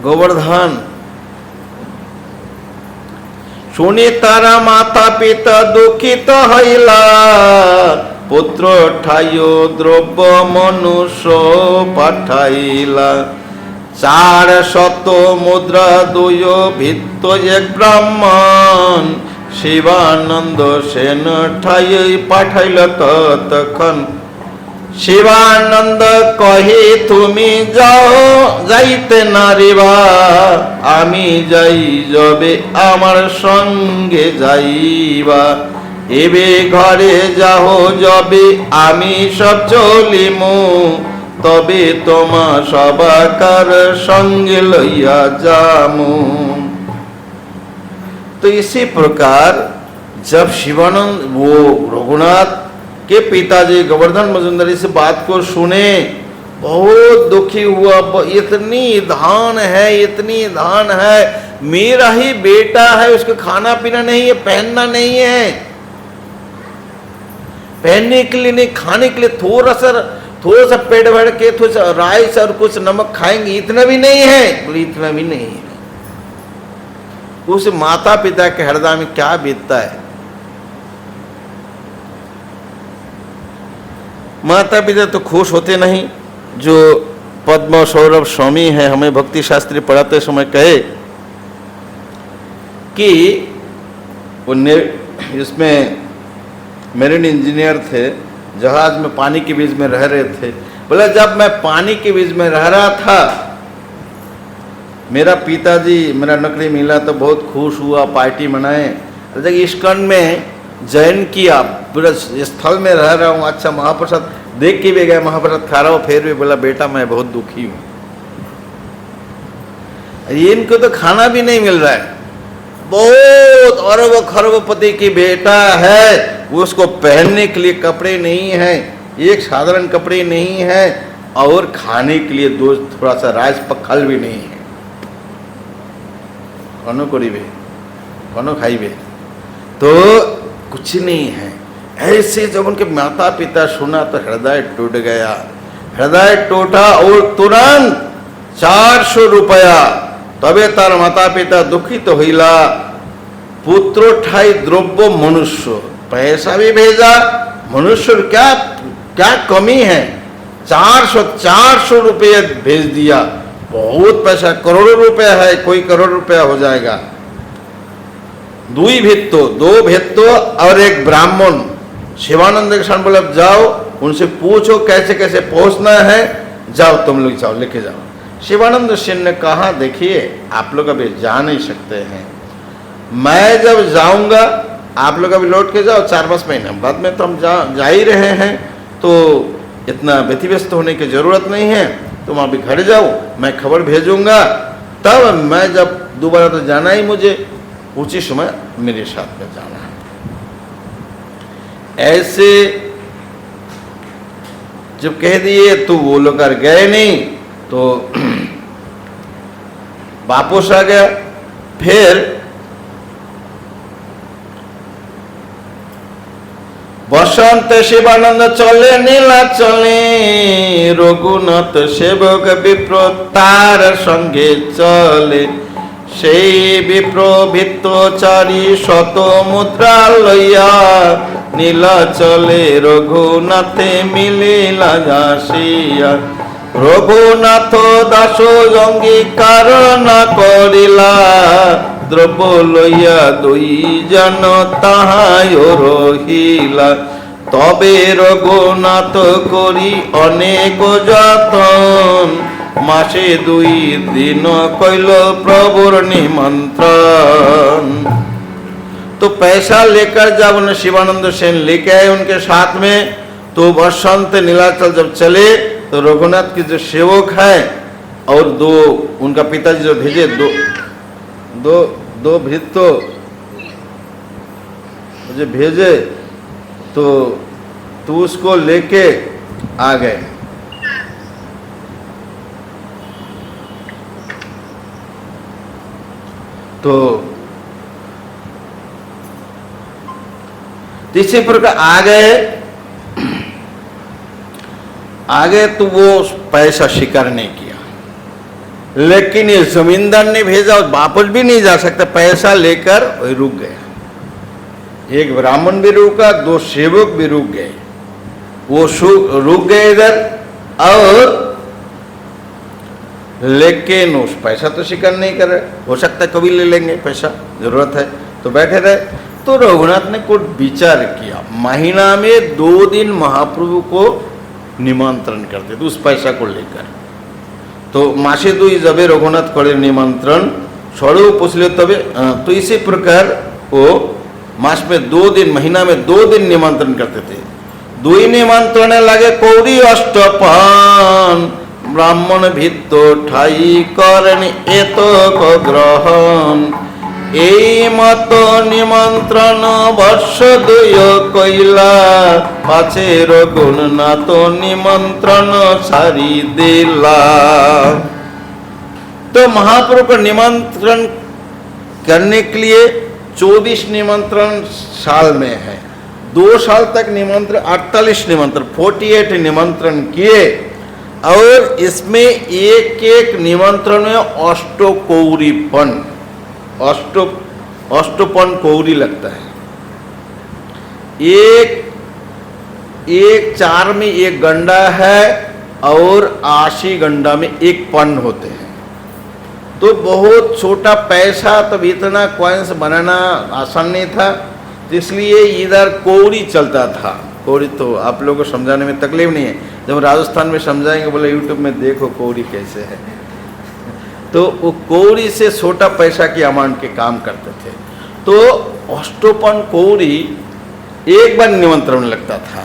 गोवर्धन শুনি তারা মাতা পিতা দুঃখিত হইলা পুত্র ঠাইও দ্রব্য মনুষ্য পাঠাইলা 400 মুদ্রা দুয় ভিত্ত এক ব্রাহ্মণ শিবানন্দ সেন ঠাই পাঠাইল ততক্ষণ शिवानंद कहे तुमी जाओ जाइते नारिबा आमी जाई जबे आमार संगे जाइबा एबे घरे जाओ जबे आमी सब चलिमु तबे तोमा सबाकार संगे लइया जामु। तो इसी प्रकार जब शिवानंद वो रघुनाथ के पिताजी गोवर्धन मजुमदार इस बात को सुने बहुत दुखी हुआ। इतनी धान है मेरा ही बेटा है, उसको खाना पीना नहीं है, पहनना नहीं है, पहनने के लिए नहीं खाने के लिए थोड़ा सा पेट भर के थोड़ा सा राइस और कुछ नमक खाएंगे, इतना भी नहीं है। बोले इतना भी नहीं है। उस माता पिता के हृदय में क्या बीतता है। माता पिता तो खुश होते नहीं। जो पद्म सौरभ स्वामी है, हमें भक्ति शास्त्री पढ़ाते समय कहे कि वो इसमें मेरीन इंजीनियर थे, जहाज में पानी के बीच में रह रहे थे। बोला जब मैं पानी के बीच में रह रहा था, मेरा पिताजी मेरा नौकरी मिला तो बहुत खुश हुआ, पार्टी मनाए। जब इस्कॉन में जॉइन किया, पूरा स्थल में रह रहा हूँ, अच्छा महाप्रसाद देख के भी गया, महाप्रसाद खा रहा हूँ, फिर भी बोला बेटा मैं बहुत दुखी हूँ, इनको तो खाना भी नहीं मिल रहा है। बहुत अरब खरबपति की बेटा है, उसको पहनने के लिए कपड़े नहीं है, एक साधारण कपड़े नहीं है, और खाने के लिए दो थोड़ा सा राइस पखल भी नहीं है। कौनो करीबे कौनो खाइबे, तो कुछ नहीं है। ऐसे जब उनके माता पिता सुना तो हृदय टूट गया, हृदय टूटा, और तुरंत 400 रुपया। तबे तार माता पिता दुखित तो होइला, पुत्रो ठाई द्रव्य मनुष्य, पैसा भी भेजा, मनुष्य क्या क्या कमी है, 400 रुपये भेज दिया, बहुत पैसा, करोड़ों रुपया है, कोई करोड़ रुपया हो जाएगा। दो भित्तो और एक ब्राह्मण। शिवानंद के साथ बोला जाओ उनसे पूछो कैसे कैसे पहुंचना है, जाओ तुम लोग जाओ, लेके जाओ। शिवानंद सिंह ने कहा देखिए आप लोग अभी जा नहीं सकते हैं, मैं जब जाऊंगा आप लोग अभी लौट के जाओ, 4-5 महीने बाद में तो हम जा ही रहे हैं, तो इतना व्यतिव्यस्त होने की जरूरत नहीं है, तुम अभी घर जाओ, मैं खबर भेजूंगा, तब मैं जब दोबारा तो जाना ही मुझे, उसी समय मेरे साथ में जाना है। ऐसे जब कह दिए तो वो लोग कर गए नहीं, तो वापस आ गया। फिर बसंत शिवानंद चले नीला चले, रघुनाथ सेवक विप्र तार संगे चले, সেই বিপ্র ভিত্তচারী শত মুদ্রা লইয়া, নীলাচলে রঘুনাথে মিলিলা যাসিয়া, রঘুনাথ দাস অঙ্গীকার না করিলা, দ্রব্য লইয়া দুই জন তাহাই রহিলা, তবে রঘুনাথ করি অনেক যতন, मासे 2 दिन कैल प्रभुर निमंत्रण। तो पैसा लेकर जब उन्हें शिवानंद सेन लेके आए उनके साथ में, तो बसंत नीलाचल जब चले तो रघुनाथ के जो सेवक है और 2 उनका पिताजी जो भेजे, दो भृत्य जो भेजे, तो उसको लेके आ गए। तो तीसरे प्रकार आ गए तो वो पैसा स्वीकार नहीं किया, लेकिन ये जमींदार ने भेजा और वापस भी नहीं जा सकता, पैसा लेकर वही रुक गया। एक ब्राह्मण भी रुका, 2 सेवक भी रुक गए, वो रुक गए इधर, और लेकिन उस पैसा तो स्वीकार नहीं कर रहे। हो सकता है कभी ले लेंगे, पैसा जरूरत है तो बैठे रहे। तो रघुनाथ ने कुछ विचार किया, महीना में 2 दिन महाप्रभु को निमंत्रण करते थे उस पैसा को लेकर। तो मासे 2 जब रघुनाथ करे निमंत्रण सड़ो पूछले तबे, तो इसी प्रकार वो मास में 2 दिन, महीना में 2 दिन निमंत्रण करते थे। 2 निमंत्रण लगे कौड़ी अष्टपान, ब्राह्मण भित्त ठाई करें एतक ग्रहण, এই মত নিমন্ত্রণ বর্ষ 2 কইলা, পাছে রঘুনাথ निमंत्रण सारी दिला। तो महाप्रभु को निमंत्रण करने के लिए 24 निमंत्रण साल में है, 2 साल तक निमंत्रण 48 निमंत्रण 48 निमंत्रण किए, और इसमें एक निमंत्रण में अष्टकौरीपन, अष्टपन कौरी लगता है। एक एक चार में एक गंडा है और 80 गंडा में एक पन होते हैं। तो बहुत छोटा पैसा, तब इतना कॉइन्स बनाना आसान नहीं था, तो इसलिए इधर कौड़ी चलता था। कौड़ी तो आप लोगों को समझाने में तकलीफ नहीं है, जब राजस्थान में समझाएंगे बोले यूट्यूब में देखो कौड़ी कैसे है। तो वो कौड़ी से छोटा पैसा की अमाउंट के काम करते थे। तो अष्टोपन कौड़ी एक बार निमंत्रण लगता था,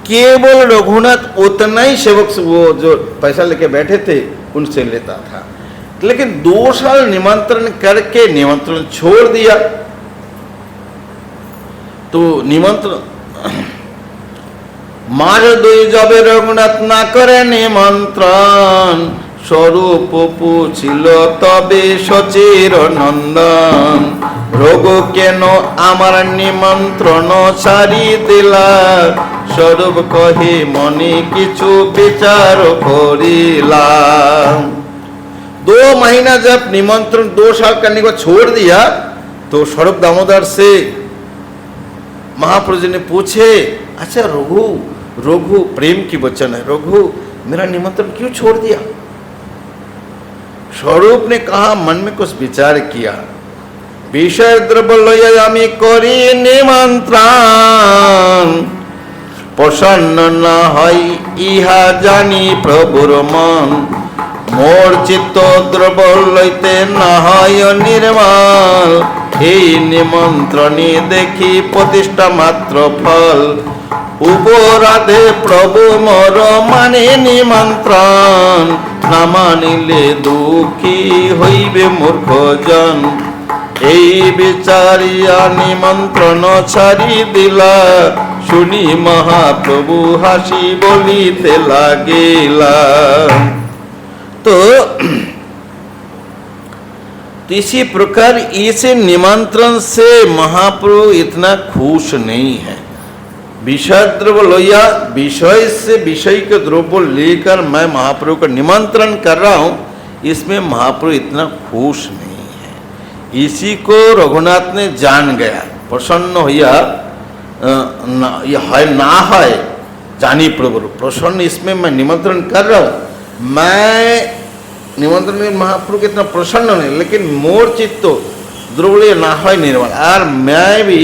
केवल रघुनाथ उतना ही सेवक वो जो पैसा लेके बैठे थे उनसे लेता था। लेकिन 2 साल निमंत्रण करके निमंत्रण छोड़ दिया। तो निमंत्रण मार दो जब रघुनाथ ना करे निमंत्रण, स्वरूप पूछिल तबे सचिर नंदन, रघु केन आमार निमंत्रण सारी दिला, स्वरूप कहे मने किछु विचार करिला। 2 महीना जब निमंत्रण 2 साल करने को छोड़ दिया, तो स्वरूप दामोदर से महाप्रभु जी ने पूछे, अच्छा रघु प्रेम की वचन है, रघु मेरा निमंत्रण क्यों छोड़ दिया? स्वरूप ने कहा, मन में कुछ विचार किया, विषय द्रव्य आमी करी निमंत्रण, प्रसन्न न हई इहा जानी प्रभुर मन, मोर चित्त द्रव्य लैते न हय निर्मल, এই নিমন্ত্রণে দেখি প্রতিষ্ঠা মাত্র ফল, উপরাধে প্রভু মোর মানে নিমন্ত্রণ, না মানিলে দুঃখী হইবে মূর্খ জন, এই বিচারিয়া নিমন্ত্রণ ছাড়ি দিলা, শুনি মহাপ্রভু হাসি বলিতে লাগিলা। তো इसी प्रकार इस निमंत्रण से महाप्रभु इतना खुश नहीं है। विषय द्रव्य लोया, विषय से विषय के द्रव्य लेकर मैं महाप्रभु का निमंत्रण कर रहा हूँ, इसमें महाप्रभु इतना खुश नहीं है। इसी को रघुनाथ ने जान गया, प्रसन्न होया ना है जानी प्रभु प्रसन्न, इसमें मैं निमंत्रण कर रहा हूँ, मैं निमंत्रण में महाप्रभु कितना प्रसन्न नहीं, लेकिन मोर चित्त द्रव्य ना है निर्मल, और मैं भी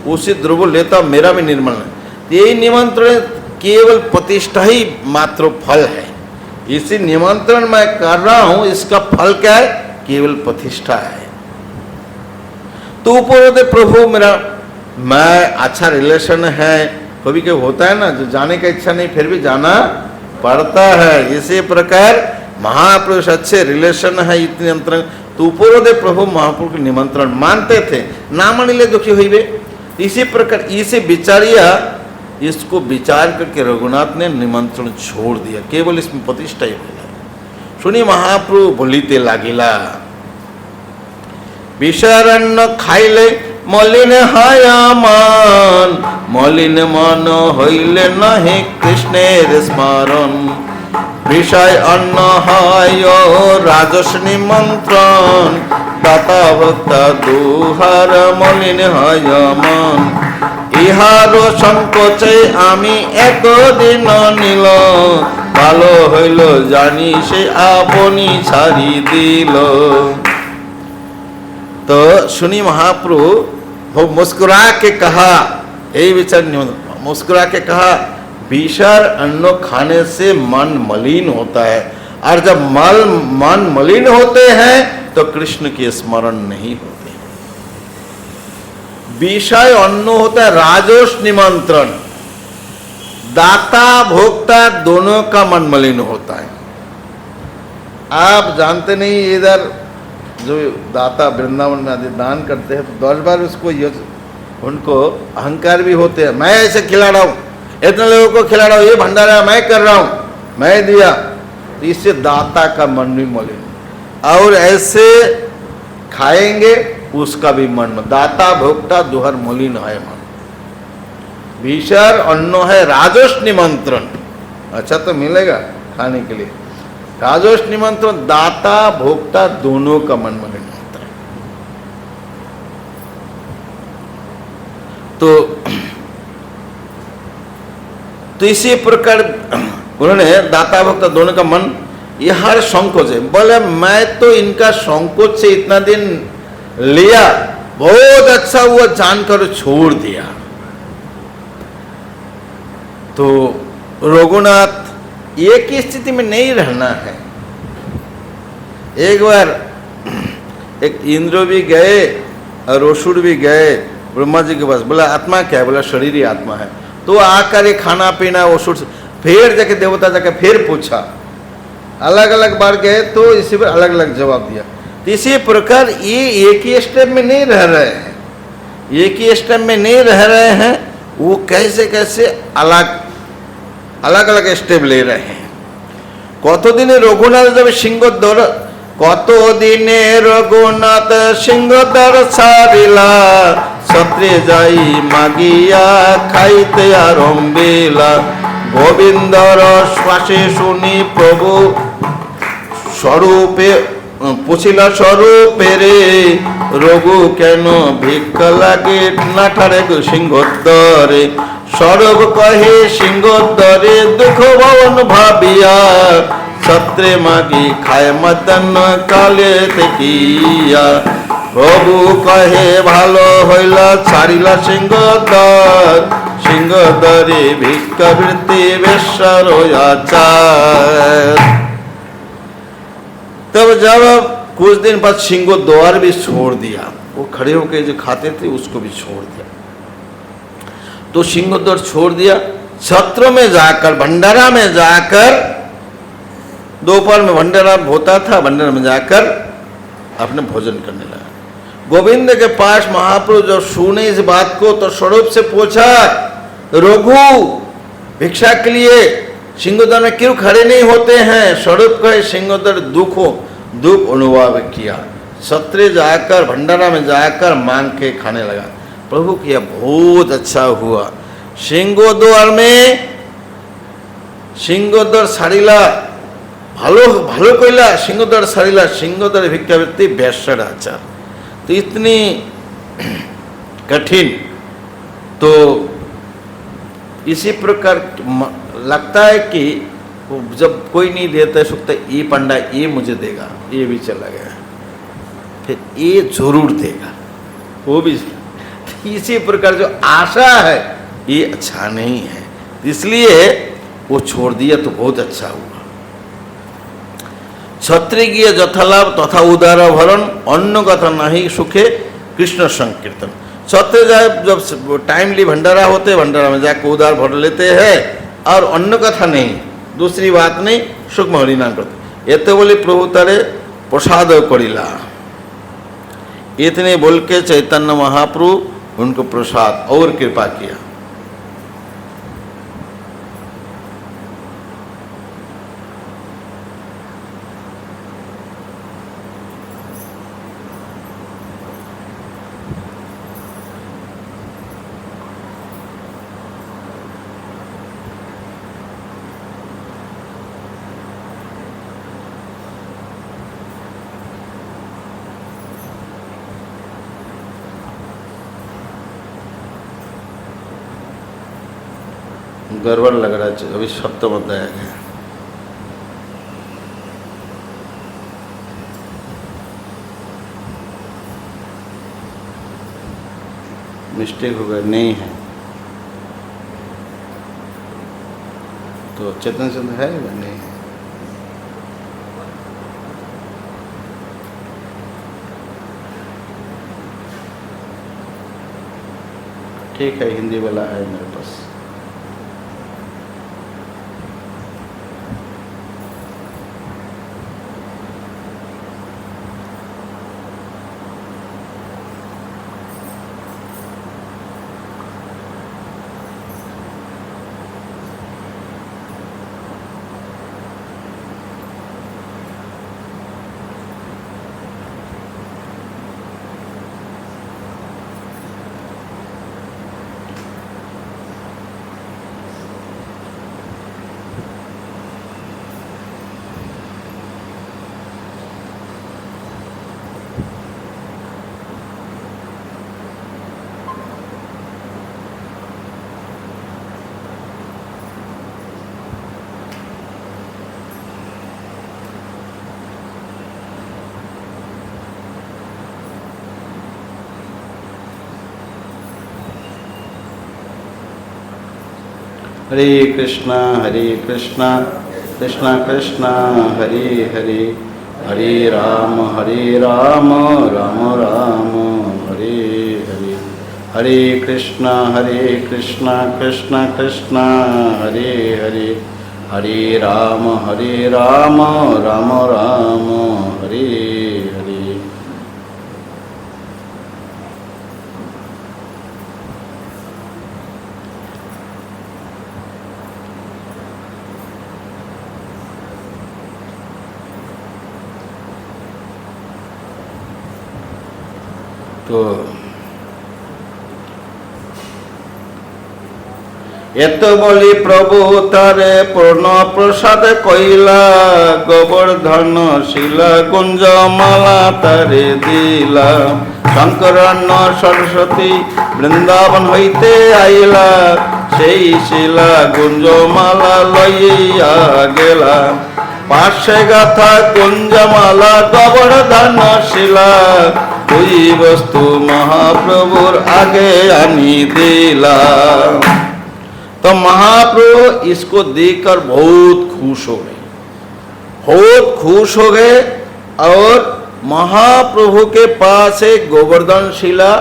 उसी द्रव्य लेता, मेरा भी निर्मल नहीं। यही निमंत्रण केवल प्रतिष्ठा ही मात्र फल है। इसी निमंत्रण मैं कर रहा हूँ, इसका फल क्या है? केवल प्रतिष्ठा है। तो ऊपर प्रभु मेरा मैं अच्छा रिलेशन है, कभी कभी होता है ना जो जाने का इच्छा नहीं फिर भी जाना पड़ता है। इसी प्रकार महाप्रभु से अच्छे रिलेशन है, इतने निमंत्रण, तो ऊपर प्रभु महाप्रभु के निमंत्रण मानते थे, ना मानिले दुखी हुई। इसी प्रकार इसे विचारिया, इसको विचार करके रघुनाथ ने निमंत्रण छोड़ दिया, केवल इसमें प्रतिष्ठा ही बोला। सुनी महाप्रभु बोलिते लागिला, विषयारण्य खाइले मलिन हाया मन, मलिन मन हईले नहे कृष्णेर स्मरण, विषय अन्न हाय राजस निमंत्रण, दाता भक्ता दुहार मलिन हाय मन, इहार संकोचे आमी एक दिन नील, भालो हईल जानी से आपनी छाड़ी दिल। तो सुनी महाप्रभु वो मुस्कुरा के कहा, यही विचार मुस्कुरा के कहा, विषय अन्न खाने से मन मलिन होता है, और जब मन मलिन होते हैं तो कृष्ण के स्मरण नहीं होते। विषय अन्न होता है राजोष निमंत्रण, दाता भोक्ता दोनों का मन मलिन होता है। आप जानते नहीं, इधर जो दाता वृंदावन में आदि दान करते हैं तो 10 बार उसको उनको अहंकार भी होते हैं, मैं ऐसे खिला रहा हूँ, इतने लोगों को खिला रहा हूँ, ये भंडारा मैं कर रहा हूँ, मैं दिया, तो इससे दाता का मन भी मलिन, और ऐसे खाएंगे उसका भी मन, दाता भोक्ता दुहर मलिन है मन। विषय अन्न है राजोष निमंत्रण, अच्छा तो मिलेगा खाने के लिए, राजोष निमंत्रण दाता भोक्ता दोनों का मन मलिन होता है। तो तो इसी प्रकार उन्होंने दाता भक्ता दोनों का मन ये हर संकोच है। बोले मैं तो इनका संकोच से इतना दिन लिया, बहुत अच्छा हुआ जानकर छोड़ दिया। तो रघुनाथ एक ही स्थिति में नहीं रहना है। एक बार एक इंद्र भी गए और असुर भी गए ब्रह्मा जी के पास। बोला आत्मा क्या है? बोला शरीर ही आत्मा है। तो आकर ये खाना पीना असुर से फिर जाके देवता जाके फिर पूछा, अलग अलग बार गए तो इसी पर अलग अलग जवाब दिया। तो इसी प्रकार ये एक ही स्टेप में नहीं रह रहे हैं, एक ही स्टेप में नहीं रह रहे हैं, वो कैसे कैसे अलग अलग अलग स्टेप ले रहे हैं। कत दिन रघुनाथ जब सिंहद्वार, कत दिन रघुनाथ सिंहद्वार सारिला, सत्रे जाई मागिया खाइते आरम्भिला। गोविंदर श्वासे शुनि प्रभु स्वरूपे पुछिला स्वरूपे रे, रघु केन भिक्षा लागे नाठारे सिंहद्वारे। सौरभ कहे सिंहद्वारे दुख भवन भाबिया, सत्रे मागी खाए मदन काले तेकिया। प्रभु कहे भालो हইলা ছাড়িলা सिंहद्वार, सिंहद्वारे भिक्षावृत्ति बेश्यार आचार। तब जब कुछ दिन बाद सिंहद्वार भी छोड़ दिया, वो खड़े होकर जो खाते थे उसको भी छोड़ दिया। तो सिंहद्वार छोड़ दिया, छत्र में जाकर भंडारा में जाकर, दोपहर में भंडारा होता था, भंडारा में जाकर अपने भोजन करने लगा। गोविंद के पास महाप्रभु जब सुने इस बात को तो स्वरूप से पूछा, रघु भिक्षा के लिए सिंहद्वार में क्यों खड़े नहीं होते हैं? स्वरूप कहे सिंहद्वार दुख अनुभव किया, सत्रे जाकर भंडारा में जाकर मांग के खाने लगा। प्रभु किया बहुत अच्छा हुआ। सिंहद्वार में सिंहद्वार सारिला भालो भालो कइला, सिंहद्वार सारिला, सिंहद्वार भिक्षावृत्ति बेश्यार आचार। तो इतनी कठिन, तो इसी प्रकार लगता है कि जब कोई नहीं देता है सुखता, ये पंडा ये मुझे देगा, ये भी चला गया, फिर ये जरूर देगा, वो भी। इसी प्रकार जो आशा है ये अच्छा नहीं है, इसलिए वो छोड़ दिया तो बहुत अच्छा हुआ। क्षत्रिय যথালাভ तथा उदार भरण, अन्न कथा नहीं सुखे कृष्ण संकीर्तन। क्षत्रिय जब टाइमली भंडारा होते, भंडारा में जाकर उदार भर लेते हैं और अन्न कथा नहीं, दूसरी बात नहीं, सुख हरिनाम करते। ये तो बोले प्रभु तारे प्रसाद करिला, इतने बोल के चैतन्य महाप्रभु उनको प्रसाद और कृपा किया। गड़बड़ लग रहा है, अभी सप्तम अध्याय है। मिस्टेक हो गया, नहीं है तो चेतन चंद्र है या नहीं है? ठीक है, हिंदी वाला है मेरे पास। हरे कृष्णा कृष्णा कृष्णा हरे हरे, हरे राम राम राम हरे हरे, हरे कृष्णा कृष्णा कृष्णा हरे हरे, हरे राम राम राम हरे हरे। तो এত বলি প্রভু তারে পূর্ণ প্রসাদ কইলা, গোবর্ধন শিলা কুঞ্জমালা তারে দিলা। শঙ্করান্ন সরস্বতী বৃন্দাবন হইতে আইলা, সেই শিলা কুঞ্জমালা লইয়া গেলা। পাশে গাথা কুঞ্জমালা গোবর্ধন শিলা, দুই বস্তু মহাপ্রভুর आगे आनी दिला। तो महाप्रभु इसको देखकर बहुत खुश हो गए और महाप्रभु के पास एक गोवर्धन शिला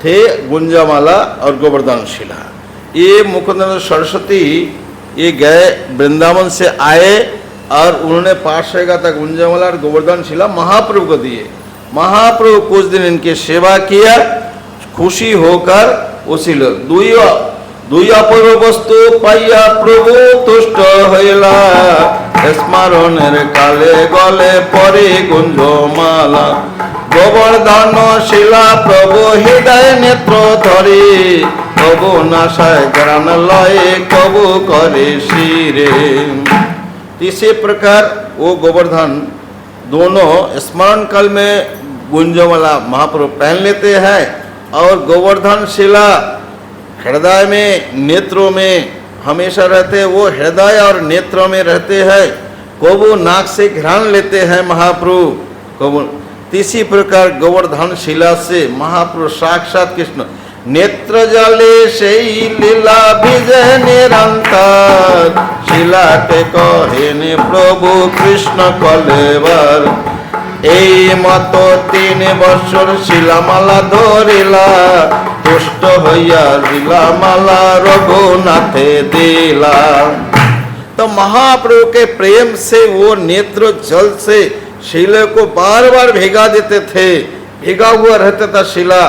थे, गुंजामाला और गोवर्धन शिला। ये मुकुंद सरस्वती ये गए वृंदावन से आए और उन्होंने पास रहेगा था गुंजामाला और गोवर्धन शिला महाप्रभु को दिए। महाप्रभु कुछ दिन इनकी सेवा किया, खुशी होकर उसी দুই অপূর্ব বস্তু পাইয়া প্রভু তুষ্ট হইলা, স্মরণের কালে গলে পরে গুঞ্জমালা। গোবর্ধন শিলা প্রভু হৃদয় নেত্র ধরে, কবু নাশায় গ্রাণ লয়ে কবু করে শিরে। इसी प्रकार वो गोवर्धन दोनों स्मरण काल में गुंजमाला महाप्रभु पहन लेते हैं और गोवर्धन शिला हृदय में नेत्रों में हमेशा रहते हैं। वो हृदय और नेत्रों में रहते हैं, कबू नाक से घ्राण लेते हैं महाप्रभु कबू। इसी प्रकार गोवर्धन शिला से महाप्रभु साक्षात कृष्ण नेत्र जले से लीला विजय निरंतर, शिला के कहेने प्रभु कृष्ण कलेवर। এই মতো 3 বছর শিলামালা ধরিলা, তুষ্ট হইয়া শিলামালা रघुनाथे दिला। तो महाप्रभु के प्रेम से वो नेत्र जल से शिला को बार बार भिगा देते थे, भिगा हुआ रहता था शिला।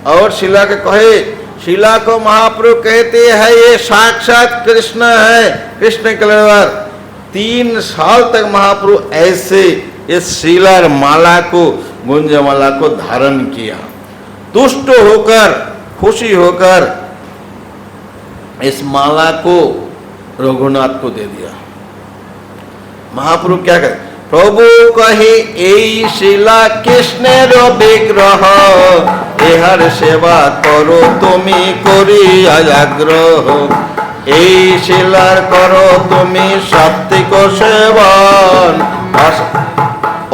और शिला के कहे, शिला को महाप्रभु कहते हैं ये साक्षात कृष्ण है, कृष्ण कलेवर। 3 साल तक महाप्रभु ऐसे इस शिलार माला को गुंजमाला को धारण किया, तुष्ट होकर खुशी होकर इस माला को रघुनाथ को दे दिया। महाप्रभु क्या कहते, प्रभु कहे এই শিলা কৃষ্ণের বিগ্রহ, এহার সেবা করো তুমি করিয়া আগ্রহ। এই শিলার করো তুমি সাত্বিক সেবন,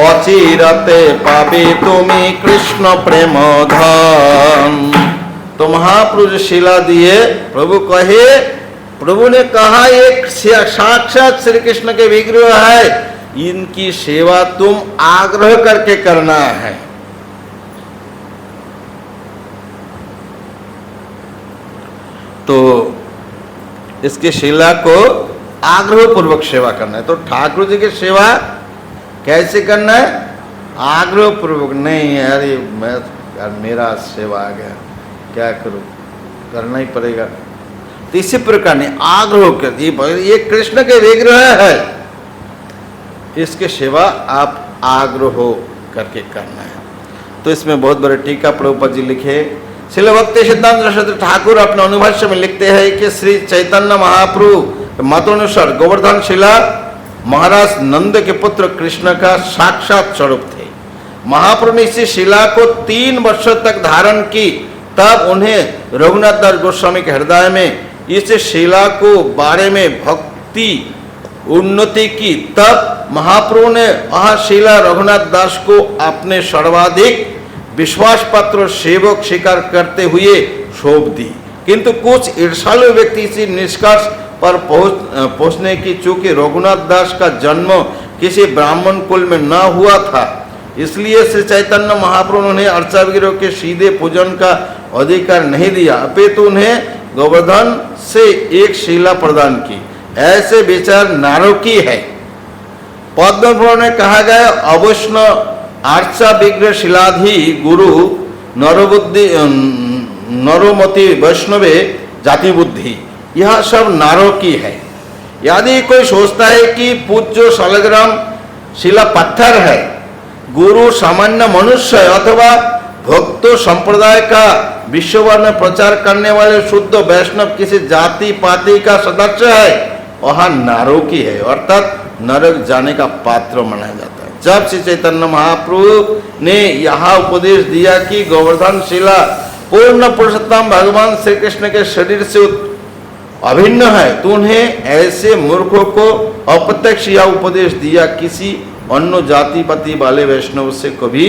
অচিরাতে পাবে তুমি কৃষ্ণ প্রেম ধন। तो महाप्रभु शिला दिए, प्रभु कहे, प्रभु ने कहा एक साक्षात श्री कृष्ण के विग्रह है, इनकी सेवा तुम आग्रह करके करना है। तो इसके शिला को आग्रह पूर्वक सेवा करना है। तो ठाकुर जी की सेवा कैसे करना है? आग्रह पूर्वक नहीं। अरे मैं यार मेरा सेवा आ गया, क्या करूं, करना ही पड़ेगा। तो इसी प्रकार ने आग्रह कर, ये कृष्ण के विग्रह है, इसके सेवा आप आग्रह करके करना है। तो इसमें बहुत बड़े टीका प्रभुपाद जी लिखे। श्रील भक्ति सिद्धांत सरस्वती ठाकुर अपने अनुभाष्य में लिखते हैं कि श्री चैतन्य महाप्रभु मतानुसार गोवर्धन शिला महाराज नंद के पुत्र कृष्ण का साक्षात स्वरूप थे। महाप्रभु ने इसी शिला को 3 वर्ष तक धारण की, तब उन्हें रघुनाथ दास गोस्वामी के हृदय में इस शिला को बारे में भक्ति उन्नति की। तब महाप्रभु ने वह शिला रघुनाथ दास को अपने सर्वाधिक विश्वास पात्र सेवक स्वीकार करते हुए सौंप दी। किंतु कुछ ईर्षालु व्यक्ति इसी निष्कर्ष पर पहुंचने की, चूंकि रघुनाथ दास का जन्म किसी ब्राह्मण कुल में न हुआ था, इसलिए श्री चैतन्य महाप्रभु ने अर्चा विग्रह के सीधे पूजन का अधिकार नहीं दिया, अपितु उन्हें गोवर्धन से एक शिला प्रदान की। ऐसे विचार नारकी है। पद्म पुराण में कहा गया, अवश्य अर्चा विग्रह शिलाधि गुरु नरोमति वैष्णवे जाति बुद्धि, यह सब नारकी है। यदि कोई सोचता है कि पूज्य शालग्राम शिला पत्थर है, गुरु सामान्य मनुष्य है, अथवा भक्तों संप्रदाय का विश्वभर में प्रचार करने वाले शुद्ध वैष्णव किसी जाति पाति का सदस्य है, वह नारकी है, अर्थात नरक जाने का पात्र माना जाता है। जब श्री चैतन्य महाप्रभु ने यह उपदेश दिया कि गोवर्धन शिला पूर्ण पुरुषोत्तम भगवान श्री कृष्ण के शरीर से अभिन्न है, तो उन्हें ऐसे मूर्खों को अप्रत्यक्ष यह उपदेश दिया, किसी अन्य जाति पाति वाले वैष्णव से कभी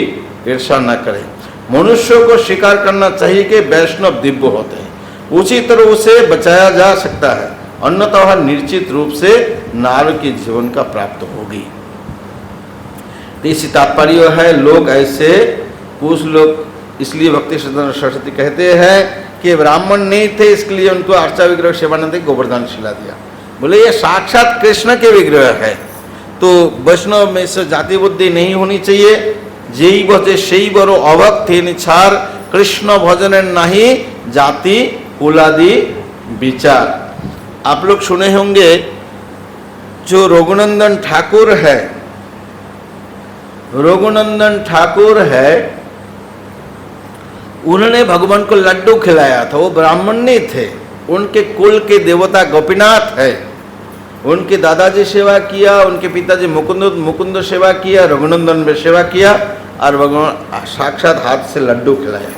ईर्षा न करें। मनुष्यों को स्वीकार करना चाहिए कि वैष्णव दिव्य होते हैं, उसी तरह उसे बचाया जा सकता है, अन्यथा वह निश्चित रूप से नारक के जीवन का प्राप्त होगी। इसी तात्पर्य है, लोग ऐसे कुछ लोग इसलिए भक्ति सरस्वती कहते हैं कि ब्राह्मण नहीं थे, इसलिए उनको अर्चा विग्रह सेवानंद गोवर्धन शिला दिया। बोले ये साक्षात कृष्ण के विग्रह है, तो वैष्णव में से जाति बुद्धि नहीं होनी चाहिए। जेई बचे सेई बड़ो अभक्त थे निछार, कृष्ण भजन नहीं जाति कुलादि विचार। आप लोग सुने होंगे, जो रघुनंदन ठाकुर है, रघुनंदन ठाकुर है, उन्होंने भगवान को लड्डू खिलाया था। वो ब्राह्मण नहीं थे, उनके कुल के देवता गोपीनाथ है। उनके दादाजी सेवा किया, उनके पिताजी मुकुंद सेवा किया, रघुनंदन में सेवा किया, और भगवान साक्षात हाथ से लड्डू खिलाया।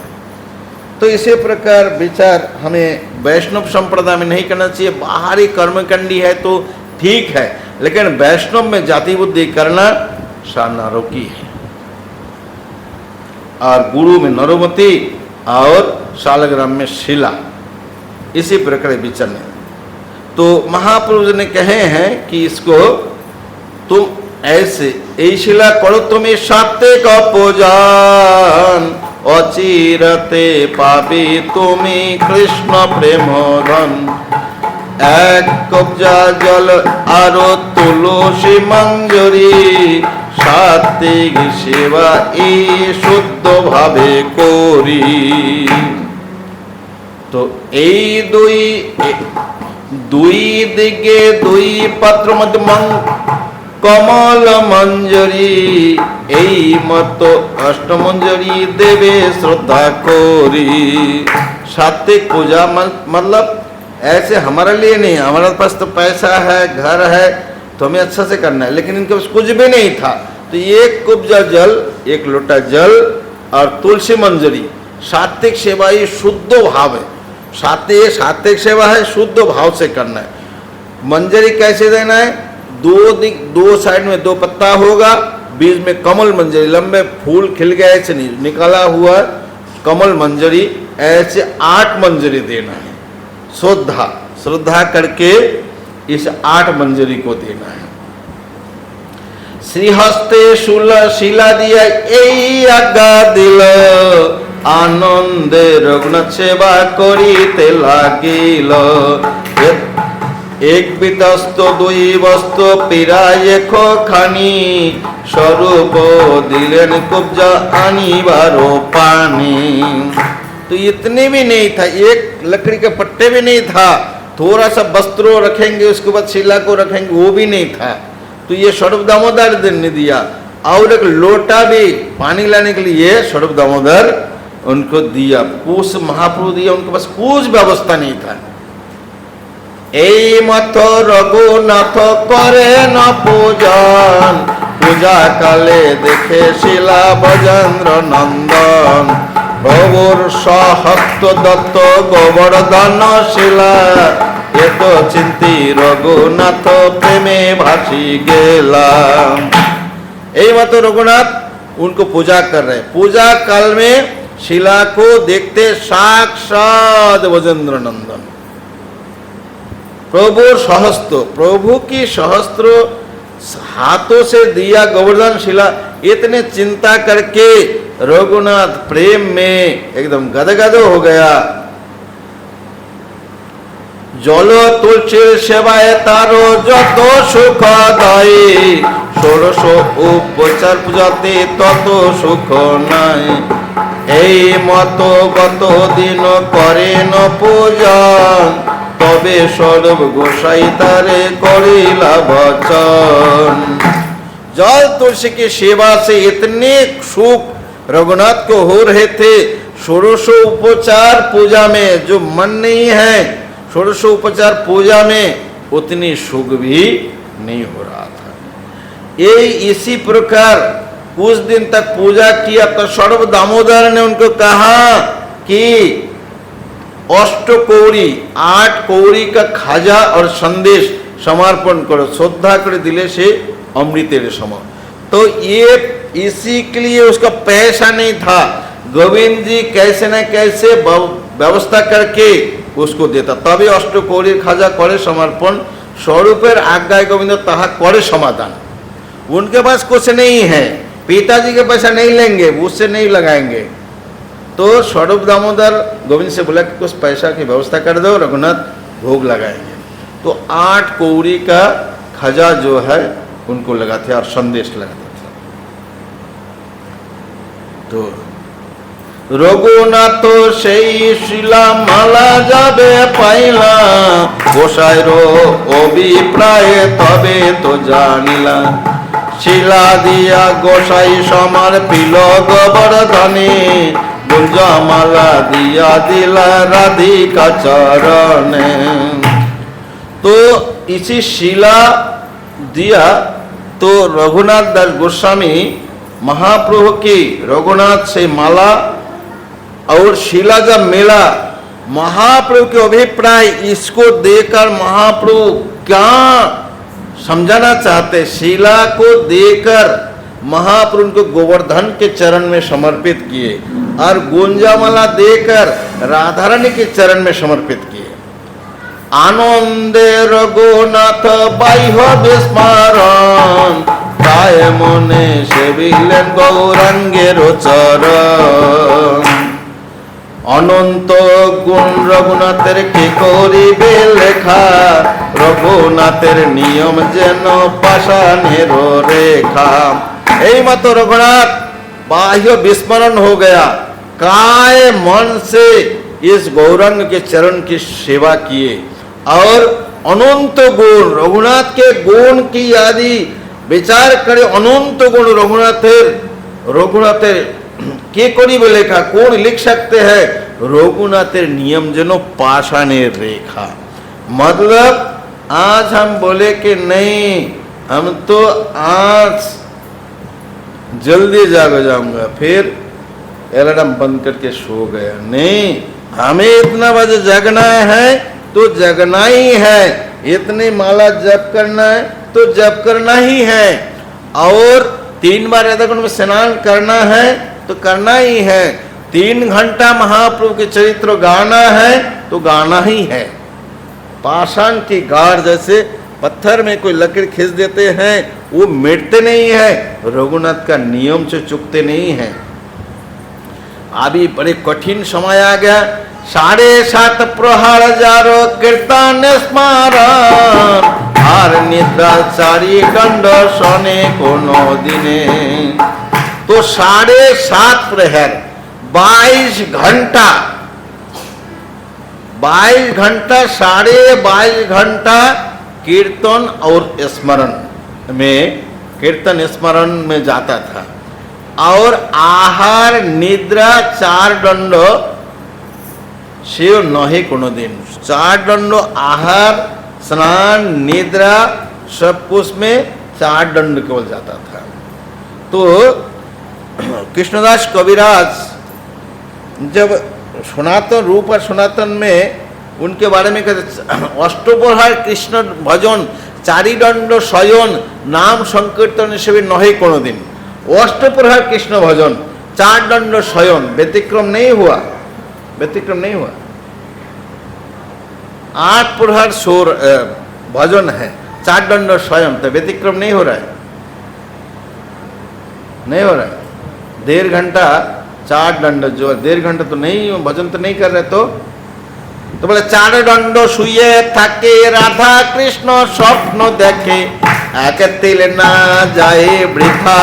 तो इसी प्रकार विचार हमें वैष्णव संप्रदाय में नहीं करना चाहिए। बाहरी कर्मकांडी है तो ठीक है, लेकिन वैष्णव में जाति बुद्धि करना नारकी है। और गुरु में नरोमती और शालग्राम में शिला, इसी प्रकार विचरण है। तो महापुरुष ने कहे हैं कि इसको तुम ऐसे এই শিলা করো তুমি সাত্বিক পূজন, অচিরতে পাবে তুমি কৃষ্ণ প্রেম ধন। এক কবজা জল আরো তুলসী মঞ্জরি, সাত্বিক সেবা এই শুদ্ধ ভাবে করি। তো এই দুই দিকে দুই পাত্র মধ্যে কমল মঞ্জরি, এই মত অষ্টমঞ্জরি দেবে শ্রদ্ধা করি। सात्विक पूजा मतलब ऐसे हमारे लिए नहीं, हमारे पास तो पैसा है, घर है, तो हमें अच्छा से करना है, लेकिन इनके पास कुछ भी नहीं था। तो एक कुब्जा जल, एक लोटा जल और तुलसी मंजरी, सात्विक सेवा ये शुद्ध भाव है। सात्विक सेवा है, शुद्ध भाव से करना है। मंजरी कैसे देना है? दो साइड में दो पत्ता होगा, बीच में कमल मंजरी, लंबे फूल खिल गए ऐसे निकाला हुआ कमल मंजरी, ऐसे 8 मंजरी देना है। श्रद्धा करके इस 8 मंजरी को देना है। श्रीहस्ते शिला दिया এই আজ্ঞা দিল, আনন্দে রঘুনাথ সেবা করিতে লাগিল। एक বিতস্ত দুই বস্ত্র পিরায় খানি, স্বরূপ দিলেন কুব্জা আনিবারো পানি। तो इतने भी नहीं था, एक लकड़ी के पट्टे भी नहीं था, थोड़ा सा वस्त्रों रखेंगे उसके बाद शिला को रखेंगे, वो भी नहीं था। तो ये स्वरूप दामोदर ने दिया, और एक लोटा भी पानी लाने के लिए स्वरूप दामोदर उनको दिया। कुछ महाप्रभु दिया, उनके पास कुछ व्यवस्था नहीं था। এই মত রঘুনাথ করে ন পূজন, পূজা কালে দেখে শিলা বজেন্দ্র নন্দন। প্রভুর সহস্ত দত্ত গোবর্ধন শিলা, এত চিন্তি রঘুনাথ প্রেমে ভাসি গেলাম। এই মত रघुनाथ उनको पूजा कर रहे हैं। पूजा काल में शिला को देखते साक्षात ब्रजेंद्र नंदन, प्रभु सहस्त्र, प्रभु की सहस्त्र हाथों से दिया गोवर्धन शिला, इतने चिंता करके रघुनाथ प्रेम में एकदम गदगद हो गया। जल तुलसीर सेवाए तारो যত সুখ দাই, ষোড়শ উপচার পূজাতে তত সুখ নাই। এই মত গত দিন করেন পূজন, তবে সরব গোসাই তারে করিলা বচন। जल तुलसी की सेवा से इतने सुख रघुनाथ को हो रहे थे, षोडशो उपचार पूजा में जो मन नहीं है, षोडशो उपचार पूजा में उतनी सुख भी नहीं हो रहा था। ये इसी प्रकार कुछ दिन तक पूजा किया तो सर्व दामोदर ने उनको कहा कि अष्टकौड़ी 8 कौड़ी का खाजा और संदेश समर्पण करो, श्रद्धा कर दिले से अमृतेर समान। तो ये इसी के लिए उसका पैसा नहीं था, गोविंद जी कैसे न कैसे व्यवस्था करके उसको देता, तभी अष्टकौड़ी खाजा करे समर्पण, स्वरूपेर आज्ञा गोविंद ताहा करे समाधान। उनके पास कुछ नहीं है, पिताजी के पैसा नहीं लेंगे, उससे नहीं लगाएंगे। तो स्वरूप दामोदर गोविंद से बोला कि कुछ पैसा की व्यवस्था कर दो, रघुनाथ भोग लगाएंगे। तो 8 कौड़ी का खजा जो है उनको लगाते और संदेश लगाते थे। तो रघुनाथ সেই শিলা মালা যাবে পাইলা, গোসাইর অভিপ্রায় তবে তো জানিলা। শিলা দিয়া গোসাই সমার পিল গোবর্ধনে, গুঞ্জমালা দিয়া দিলা राधिका चरणे। तो इसी शिला दिया तो रघुनाथ दास गोस्वामी महाप्रभु की रघुनाथ से माला और शिला जब मिला, महाप्रभु के अभिप्राय इसको देकर महाप्रभु क्या समझाना चाहते, शिला को देकर महाप्रभु को गोवर्धन के चरण में समर्पित किए और गुंजामाला देकर राधा रानी के चरण में समर्पित किए। आनंदे रघुनाथ बाह्य विस्मरण, তায় মনে সেবিলেন গৌরাঙ্গের চরণ। অনন্ত গুণ রঘুনাথের কি করিবে লেখা, রঘুনাথের নিয়ম যেন পাষাণের রেখা। এই মতো रघुनाथ बाह्य विस्मरण हो गया, काय मन से इस गौरंग के चरण की सेवा किए और अनंत गुण रघुनाथ के गुण की आदि विचार करे। अनंत गुण रघुनाथेर के करिबे लेखा, कौन लिख सकते हैं? रघुनाथेर नियम जनो पाषाणेर रेखा। मतलब आज हम बोले कि नहीं हम तो आज जल्दी जाग जाऊंगा, फिर अलार्म बंद करके सो गया। नहीं, हमें इतना बजे जगना है तो जगना ही है, इतनी माला जप करना है तो जप करना ही है, और 3 बार राधाकुंड में स्नान करना है तो करना ही है, 3 घंटा महाप्रभु के चरित्र गाना है तो गाना ही है। पाषाण की गाढ़ जैसे पत्थर में कोई लकीर खींच देते हैं, वो मिटते नहीं है, रघुनाथ का नियम से चुकते नहीं है। अभी बड़े कठिन समय आ गया, 7.5 प्रहार जारो कीर्तन स्मरण, আর নিদ্রা 4 দণ্ড শনে কোনো দিনে। तो 7.5 प्रहर 22 घंटा 22.5 घंटा कीर्तन और स्मरण में जाता था, और आहार निद्रा 4 दंड से नहीं कोनो दिन। 4 दंड आहार स्नान निद्रा सब कुछ में 4 दंड केवल जाता था। तो कृष्णदास कविराज जब सनातन रूप और सनातन में उनके बारे में कहते, अष्टप्रहर कृष्ण भजन 4 दंड शयन नाम संकीर्तन हिसेबे नहे कोनो दिन। अष्टप्रहर कृष्ण भजन चार दंड स्वयं व्यतिक्रम नहीं हुआ, व्यतिक्रम नहीं हुआ। 8 प्रहर शोर भजन है, चार दंड स्वयं, तो व्यतिक्रम नहीं हो रहा है, नहीं हो रहा है। 1.5 घंटा 4 दंड, जो 1.5 घंटा तो नहीं भजन तो नहीं कर रहे, तो बोले 4 दंड শুয়ে থাকে রাধা কৃষ্ণ স্বপ্ন দেখে এক तिल ना जाए वृथा।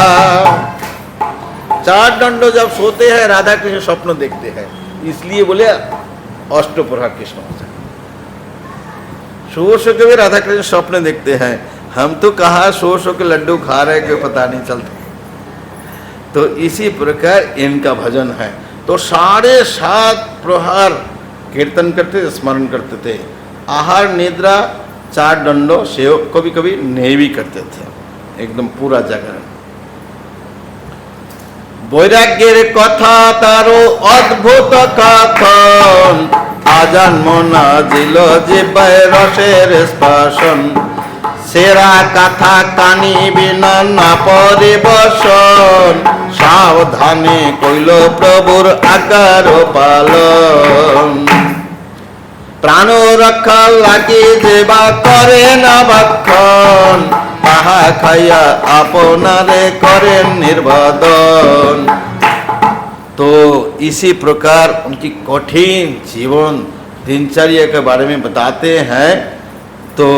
4 दंड जब सोते हैं राधा कृष्ण स्वप्न देखते हैं, इसलिए बोले अष्टप्रहर कृष्ण भजन। सो के भी राधा कृष्ण स्वप्न देखते हैं, हम तो कहा सो के लड्डू खा रहे कि पता नहीं चलता। तो इसी प्रकार इनका भजन है। तो 7.5 प्रहर कीर्तन करते थे, स्मरण करते थे। आहार निद्रा 4 दंडों से कभी कभी नहीं भी करते थे, एकदम पूरा जागरण। বৈরাগ্যের কথা তারও অদ্ভুত কথন, আজন্ম না দিল যে রসের স্পর্শন, সেরা কথা কানি বিনা না পরিবর্ষণ, সাবধানে কইল প্রভুর আজ্ঞার পালন। প্রাণ রক্ষা লাগি যেবা করে না ভক্ষণ, তাহা খাইয়া আপনারে করেন निर्वादन। तो इसी प्रकार उनकी कठिन जीवन दिनचर्या के बारे में बताते हैं। तो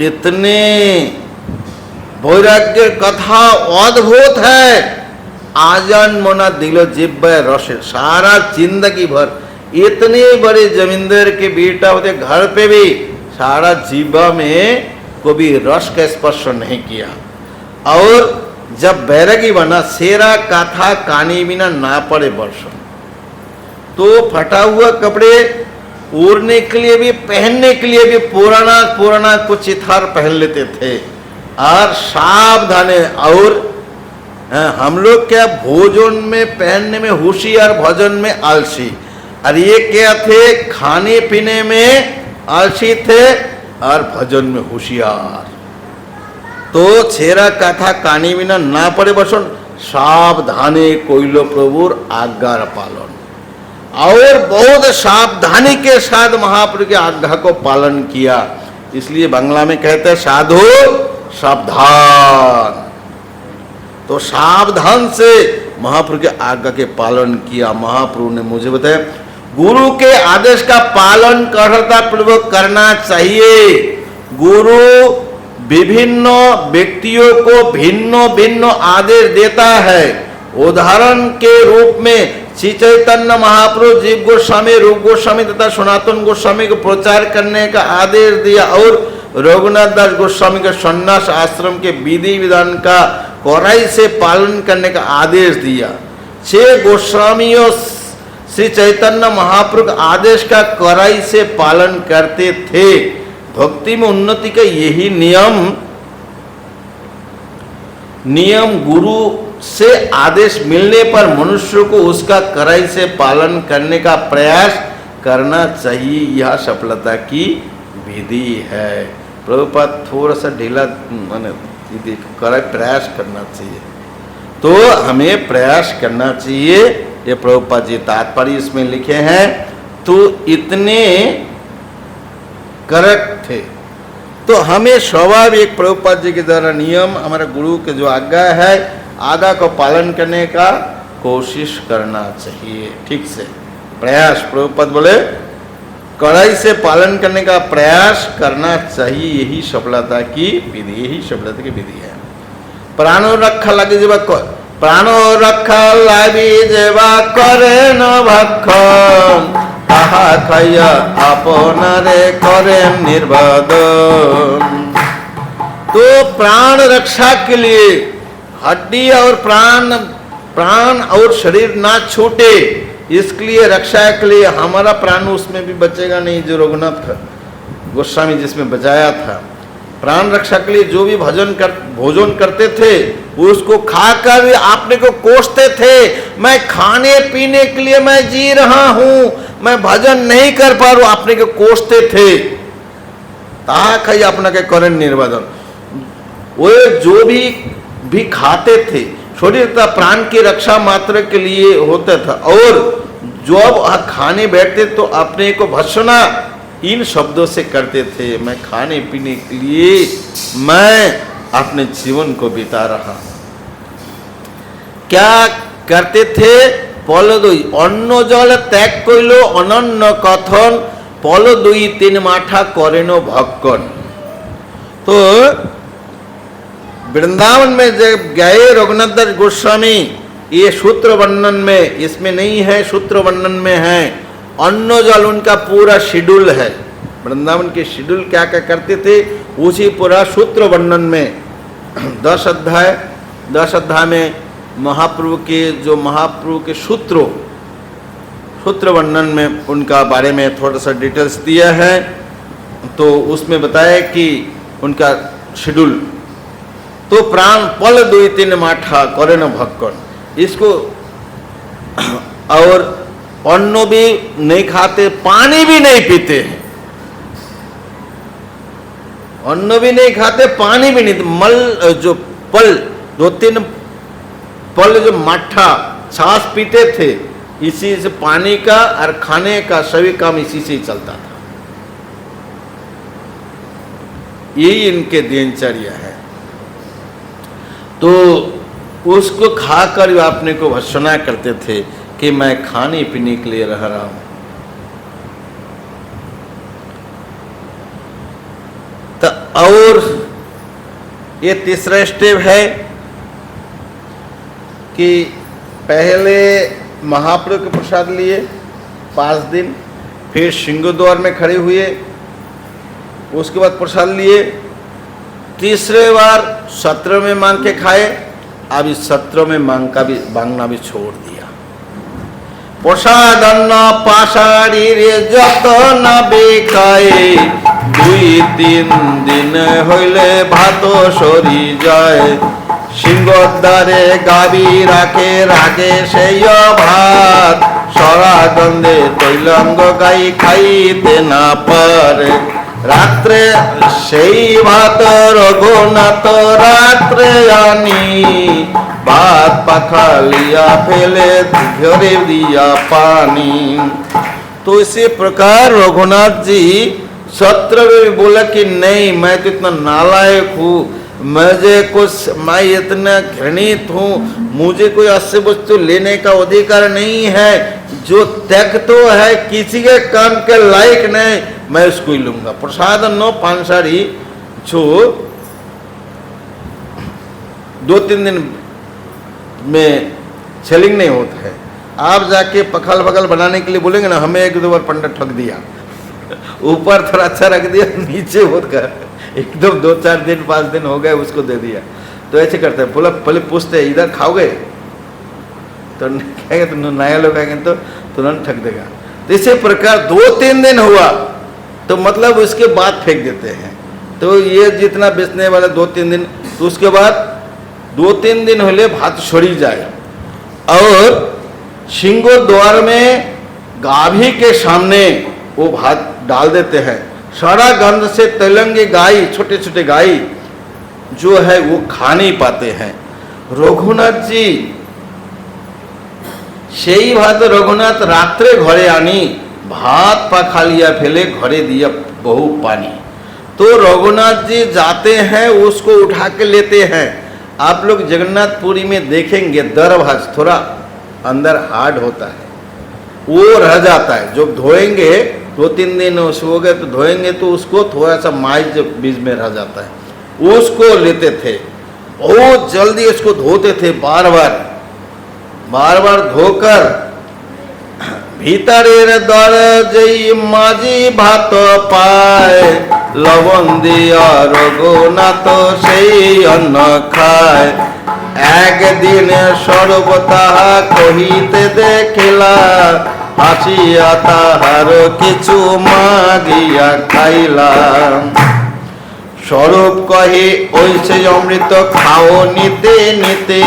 इतने वैराग्य कथा अद्भुत है। आजन मोना दिलो जिब्बे रसे, सारा जिंदगी भर इतने बड़े जमींदार के बेटा होते घर पे भी सारा जीवा में कभी रस का स्पर्श नहीं किया। और जब बैरागी बना, सेरा काथा कानी बिना ना पड़े वर्षण, तो फटा हुआ कपड़े ओढ़ने के लिए भी पहनने के लिए भी पुराना पुराना कुछ चिथार पहन लेते थे। और सावधाने, और हम लोग क्या भोजन में पहनने में होशियार, भजन में आलसी, और ये क्या थे खाने पीने में आलसी थे और भजन में होशियार। तो छेरा कथा कानी बिना ना पड़े बसन, सावधाने कोइलो प्रभुर आज्ञार पालन। और बहुत सावधानी के साथ महाप्रभु की आज्ञा को पालन किया। इसलिए बांग्ला में कहते हैं साधु सावधान। तो सावधान से महाप्रभु के आज्ञा के पालन किया। महाप्रभु ने मुझे बताया गुरु के आदेश का पालन करता पूर्वक करना चाहिए। गुरु विभिन्न व्यक्तियों को भिन्न भिन्न आदेश देता है। उदाहरण के रूप में श्री चैतन्य महाप्रभु जीव गोस्वामी, रूप गोस्वामी तथा सनातन गोस्वामी को प्रचार करने का आदेश दिया, और रघुनाथ दास गोस्वामी के सन्यास आश्रम के विधि विधान का कड़ाई से पालन करने का आदेश दिया। 6 गोस्वामियों श्री चैतन्य महाप्रभु आदेश का कड़ाई से पालन करते थे। भक्ति में उन्नति का यही नियम गुरु से आदेश मिलने पर मनुष्य को उसका कड़ाई से पालन करने का प्रयास करना चाहिए। यह सफलता की विधि है। प्रभुपाद थोड़ा सा ढीला कड़ाई प्रयास करना चाहिए। तो हमें प्रयास करना चाहिए। ये प्रभुपाद जी तात्पर्य इसमें लिखे हैं। तो इतने करेक्ट थे। तो हमें स्वाभाविक प्रभुपाद जी के द्वारा नियम, हमारे गुरु के जो आज्ञा है, आज्ञा को पालन करने का कोशिश करना चाहिए। ठीक से प्रयास, प्रभुपाद बोले कड़ाई से पालन करने का प्रयास करना चाहिए। यही सफलता की विधि, यही सफलता की विधि है। प्राणो रक्षा लगे जेबा, प्राणो रक्षा लगे जेबा करे न भक्षण, ताहा खाइया आपनारे करें निर्वादन। तो प्राण रक्षा के लिए हड्डी और प्राण और शरीर ना छूटे, इसके लिए रक्षा के लिए हमारा प्राण उसमें भी बचेगा नहीं, जो रघुनाथ गोस्वामी जिसमें बचाया था। प्राण रक्षा के लिए जो भी भोजन करते थे उसको खाकर भी आपने को कोसते थे। मैं खाने पीने के लिए मैं जी रहा हूं, मैं भजन नहीं कर पा रहा हूं, आपने को कोसते थे। ताहा खाई अपना के करें निर्वादन। वो जो भी खाते थे शरीर था प्राण की रक्षा मात्र के लिए होता था। और जब खाने बैठते तो अपने को भर्त्सना इन शब्दों से करते थे, मैं खाने पीने के लिए मैं अपने जीवन को बिता रहा। क्या करते थे? पल दुई अन्न जल त्याग कइल अनन्य कथन पल दुई तीन माठा करेनो भक्कन। तो वृंदावन में जब गए रघुनाथ दास गोस्वामी, ये सूत्र वर्णन में इसमें नहीं है, सूत्र वर्णन में है। अन्न जल उनका पूरा शेड्यूल है, वृंदावन के शेड्यूल क्या क्या करते थे उसी पूरा सूत्र वर्णन में 10 अध्याय में महाप्रभु के सूत्र वर्णन में उनका बारे में थोड़ा सा डिटेल्स दिया है। तो उसमें बताया कि उनका शेड्यूल तो प्राण पल दुई तीन माठा करे न भक्कन, इसको और अन्न भी नहीं खाते, पानी भी नहीं पीते हैं। अन्न भी नहीं खाते, पानी भी नहीं, मल जो पल दो तीन पल जो माठा छाछ पीते थे, इसी से पानी का और खाने का सभी काम इसी से ही चलता था। यही इनके दिनचर्या है। तो उसको खाकर अपने को भर्त्सना करते थे कि मैं खाने पीने के लिए रह रहा हूं। तो और ये तीसरा स्टेप है कि पहले महाप्रभु के प्रसाद लिए 5 दिन, फिर सिंहद्वार में खड़े हुए, उसके बाद प्रसाद लिए, तीसरे बार सत्र में मांग के खाए। अब इस सत्र में मांगना भी छोड़ दिया। प्रसाद अन्न पाशाड़ी रे जत न बेखाए, 2-3 दिन हইলে भात सरी जाए। सिंहद्वारे गाबी राखे সেই ভাত, সরা গন্ধে তৈলাঙ্গ গাই খাইতে না পারে। রাত্রে সেই ভাত রঘুনাথ রাত্রে আনি, ভাত পাখা लिया फेले घरे दिया पानी। तो इसी प्रकार रघुनाथ जी सत्र में बोला कि नहीं, मैं तो इतना नालायक हूँ, मैं इतना घृणित हूँ, मुझे कोई अस्य वस्तु लेने का अधिकार नहीं है। जो त्याग तो है किसी के काम के लायक नहीं, मैं उसको ही लूंगा। प्रसाद नो पांसारी जो 2-3 दिन में सेलिंग नहीं होता है। आप जाके पखल बगल बनाने के लिए बोलेंगे ना, हमें 1-2 बार पंडित ठग दिया, ऊपर थोड़ा अच्छा रख दिया, नीचे बहुत कर एकदम 2-4 दिन 5 दिन हो गए उसको दे दिया। तो ऐसे करते हैं। बोला पहले पूछते हैं इधर खाओगे, तो कहेंगे तो नया लोग आएंगे तो तुरंत ठग देगा। तो इसी प्रकार 2-3 दिन हुआ तो मतलब उसके बाद फेंक देते हैं। तो ये जितना बेचने वाला 2-3 दिन, तो उसके बाद 2-3 दिन होले भात छोड़ी जाए और सिंहद्वार में गाभी के सामने वो भात डाल देते हैं। सारा गंध से तेलंगे गाय, छोटे छोटे गाय जो है वो खा नहीं पाते हैं। रघुनाथ जी সেই ভাত रघुनाथ रात्रे घरे आनी, भात पखा लिया फेले घरे दिया बहु पानी। तो रघुनाथ जी जाते हैं, उसको उठा के लेते हैं। आप लोग जगन्नाथपुरी में देखेंगे दरभाज थोड़ा अंदर हार्ड होता है, वो रह जाता है। जब धोएंगे 2-3 दिन हो गए तो धोएंगे तो उसको थोड़ा सा माइज बीच में रह जाता है, उसको लेते थे। बहुत जल्दी उसको धोते थे, बार बार धोकर भीतरेर दर जई माजी भात पाए, लवण दिया रघुनाथ सेई अन्न खाए। एक दिन सर्व ताहा कहिते देखिला, हासिया ताहार किछु मागिया खाइला। स्वरूप कहे ओइसे अमृत खाओ नीते नीते,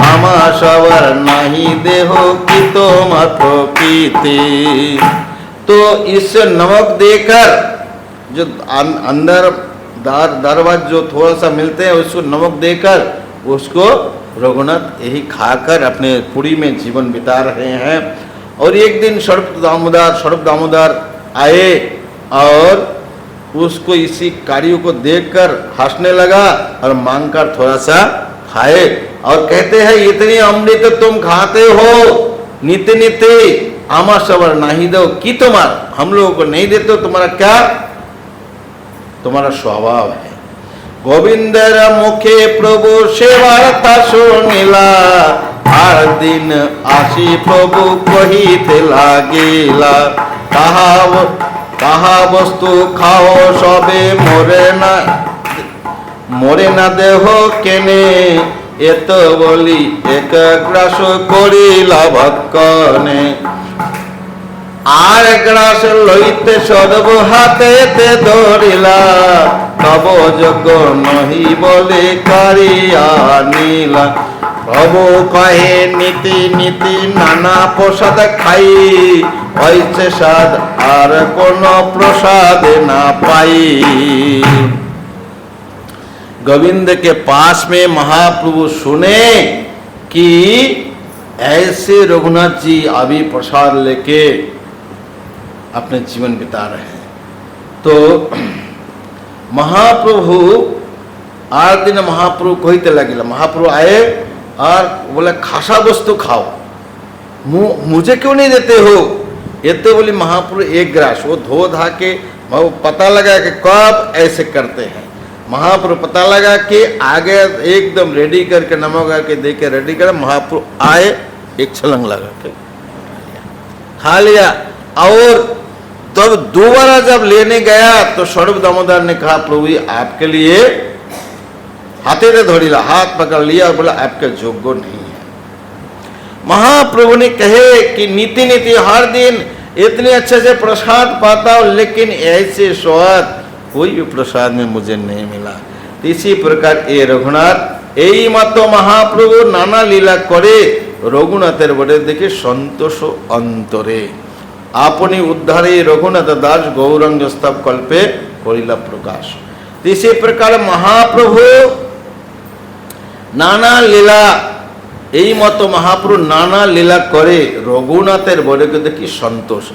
आमा सबर नहीं देह की तो मात्र पीते। तो इस नमक देकर जो अंदर दरवाज जो थोड़ा सा मिलते हैं उसको नमक देकर उसको रघुनाथ यही खाकर अपने पुरी में जीवन बिता रहे हैं। और एक दिन सर्प दामोदर आए और उसको इसी कार्यों को देखकर हंसने लगा और मांगकर थोड़ा सा खाए और कहते हैं इतनी अमृत तुम खाते हो नित्य नित्य आमा सबर नहीं दो कि तुम्हारा हम लोगों को नहीं देते, तुम्हारा क्या तुम्हारा स्वभाव है। गोविंदर मुखे प्रभु सेवार्था सुनिला हर दिन आशी प्रभु कहिते लागेला ताहा वस्तु खाओ सबे मोरे ना देह केने एत बोली एक ग्रास करिला भक्कने आर ग्रास लइते सर्व हाथे ते धरिला तब जग नही बोले कारिया नीला प्रभु कहे नीति नीति नाना प्रसाद खाई ऐसे साध आर कोनो प्रसाद ना पाई। गोविंद के पास में महाप्रभु सुने कि ऐसे रघुनाथ जी अभी प्रसाद लेके अपने जीवन बिता रहे हैं, तो महाप्रभु आठ दिन महाप्रभु कहते लगे, महाप्रभु आए और बोले खासा वस्तु खाओ, मुझे क्यों नहीं देते हो। ये तो बोली महाप्रभु एक ग्रास वो धो धा के पता लगा कि कब ऐसे करते हैं। महाप्रभु पता लगा कि आगे एकदम रेडी करके नमक के दे के रेडी कर, महाप्रभु आए एक छलंग लगा के खा लिया। और तब दोबारा जब लेने गया तो स्वरूप दामोदर ने कहा प्रभु आपके लिए हाथे ने धोड़ीला हाथ पकड़ लिया और बोला आपके जोग्य नहीं है। महाप्रभु ने कहे कि नीति नीति हर दिन इतने अच्छे से प्रसाद पाता हूं लेकिन ऐसे स्वाद कोई भी प्रसाद में मुझे नहीं मिला। इसी प्रकार ये रघुनाथ यही मत महाप्रभु नाना लीला करे रघुनाथेर बड़े देखे संतोष अंतरे आपनी उद्धारे रघुनाथ दास गौरंग स्तव कल्पे करिला प्रकाश। इसी प्रकार महाप्रभु नाना लीला यही मत महाप्रभु नाना लीला करे रघुनाथेर बड़े को देखी संतोष।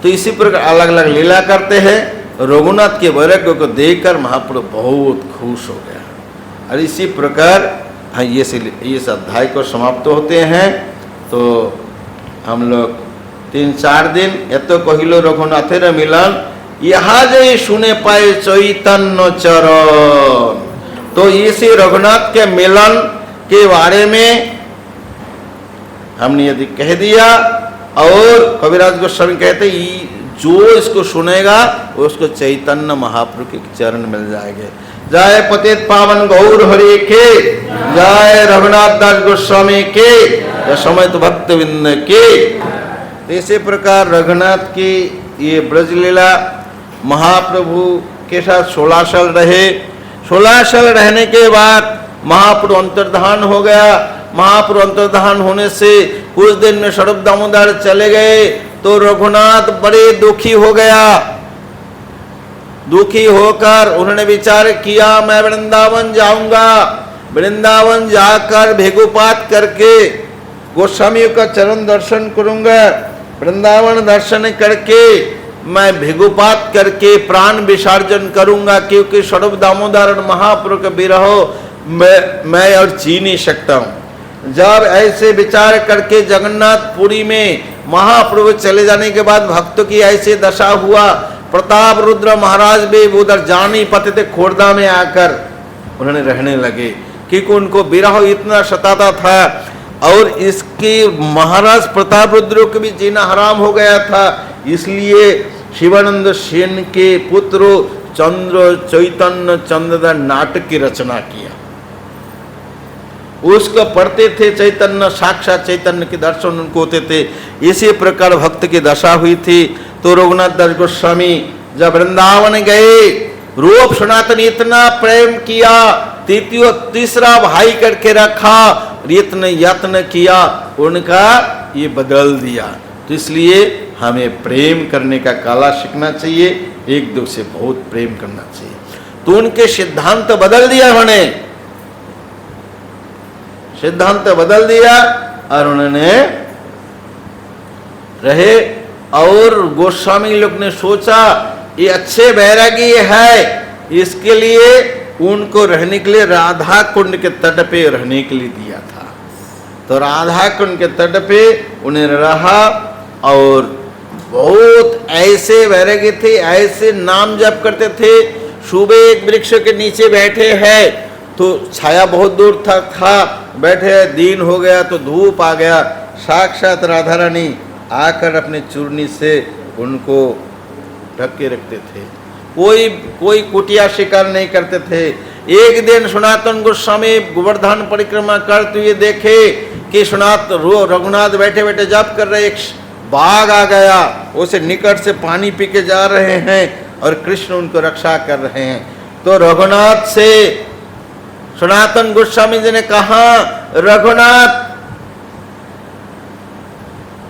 तो इसी प्रकार अलग अलग लीला करते हैं। रघुनाथ के वैराग्य को देखकर महाप्रभु बहुत खुश हो गया। और इसी प्रकार ये इस अध्याय को समाप्त होते हैं। तो हम लोग 3-4 दिन एतो कहिलो रघुनाथेर मिलन यहाँ जे सुने पाए चैतन्य चरण। तो इसी रघुनाथ के मिलन के बारे में हमने यदि कह दिया और कविराज गोस्वामी कहते जो इसको सुनेगा उसको चैतन्य महाप्रभु के चरण मिल जाएंगे। जय पतित पावन गौर हरि के, जय रघुनाथ दास गोस्वामी के, जय समस्त भक्तवृंद के। इसी प्रकार रघुनाथ की ये ब्रज लीला महाप्रभु के साथ 16 साल रहे। 16 साल रहने के बाद महाप्रभु अंतर्धान हो गया। महाप्रभु अंतर्धान होने से कुछ दिन में स्वरूप दामोदर चले गए तो रघुनाथ बड़े दुखी हो गया। दुखी होकर उन्होंने विचार किया मैं वृंदावन जाऊंगा, वृंदावन जाकर भेगुपात करके गोस्वामियों का चरण दर्शन करूंगा, वृंदावन दर्शन करके मैं भेगुपात करके प्राण विसर्जन करूंगा, क्योंकि स्वरूप दामोदर और महाप्रभु का विरह मैं और जी नहीं सकता हूं। जब ऐसे विचार करके जगन्नाथपुरी में महाप्रभु चले जाने के बाद भक्तों की ऐसे दशा हुआ। प्रताप रुद्र महाराज भी उधर जा नहीं पाते थे, खोरदा में आकर उन्होंने रहने लगे क्योंकि उनको विरह इतना सताता था। और इसके महाराज प्रताप रुद्र को भी जीना हराम हो गया था। इसलिए शिवानंद सेन के पुत्र चंद्र चैतन्य चंद्र नाटक की रचना किया। उसको पढ़ते थे, चैतन्य साक्षात चैतन्य के दर्शन उनको होते थे। इसी प्रकार भक्त की दशा हुई थी। तो रघुनाथ दास गोस्वामी जब वृंदावन गए, रूप सनातन इतना प्रेम किया, तीसरा भाई करके रखा, इतने यत्न किया, उनका ये बदल दिया। तो इसलिए हमें प्रेम करने का कला सीखना चाहिए, एक दूसरे से बहुत प्रेम करना चाहिए। तो उनके सिद्धांत बदल दिया उन्होंने। सिद्धांत बदल दिया और उन्होंने रहे। और गोस्वामी लोग ने सोचा ये अच्छे बैरागी है, इसके लिए उनको रहने के लिए राधा कुंड के तट पे रहने के लिए दिया था। तो राधा कुंड के तट पे उन्हें रहा और बहुत ऐसे वैरागी थे, ऐसे नाम जप करते थे। सुबह एक वृक्ष के नीचे बैठे हैं तो छाया बहुत दूर था बैठे, दिन हो गया तो धूप आ गया, साक्षात राधा रानी आकर अपने चूर्णी से उनको ढक के रखते थे। कोई कुटिया शिकार नहीं करते थे। एक दिन सनातन गोस्वामी गोवर्धन परिक्रमा करते हुए देखे कि रघुनाथ बैठे बैठे जप कर रहे, एक बाघ आ गया, उसे निकट से पानी पी के जा रहे हैं और कृष्ण उनको रक्षा कर रहे हैं। तो रघुनाथ से सनातन गोस्वामी जी ने कहा, रघुनाथ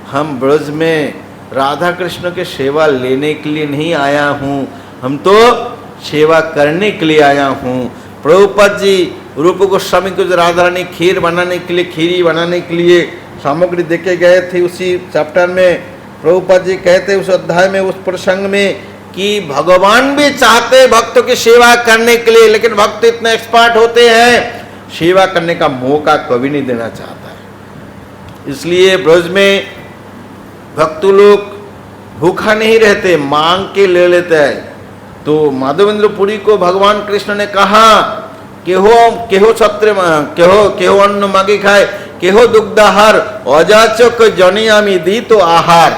हम ब्रज में राधा कृष्ण के सेवा लेने के लिए नहीं आया हूँ, हम तो सेवा करने के लिए आया हूँ। प्रभुपाद जी रूप गोस्वामी को जो राधा रानी खीर बनाने के लिए, खीरी बनाने के लिए सामग्री देके गए थे, उसी चैप्टर में प्रभुपाद जी कहते उस अध्याय में, उस प्रसंग में कि भगवान भी चाहते भक्तों की सेवा करने के लिए, लेकिन भक्त इतने एक्सपर्ट होते हैं सेवा करने का मौका कभी नहीं देना चाहता है। इसलिए ब्रज में भक्त लोग भूखा नहीं रहते, मांग के ले लेते हैं। तो माधवेंद्र पुरी को भगवान कृष्ण ने कहा केहो छत्र केहो अन्न मांगी खाए, केहो दुग्धाहार, अजाचक जनियामी दी तो आहार।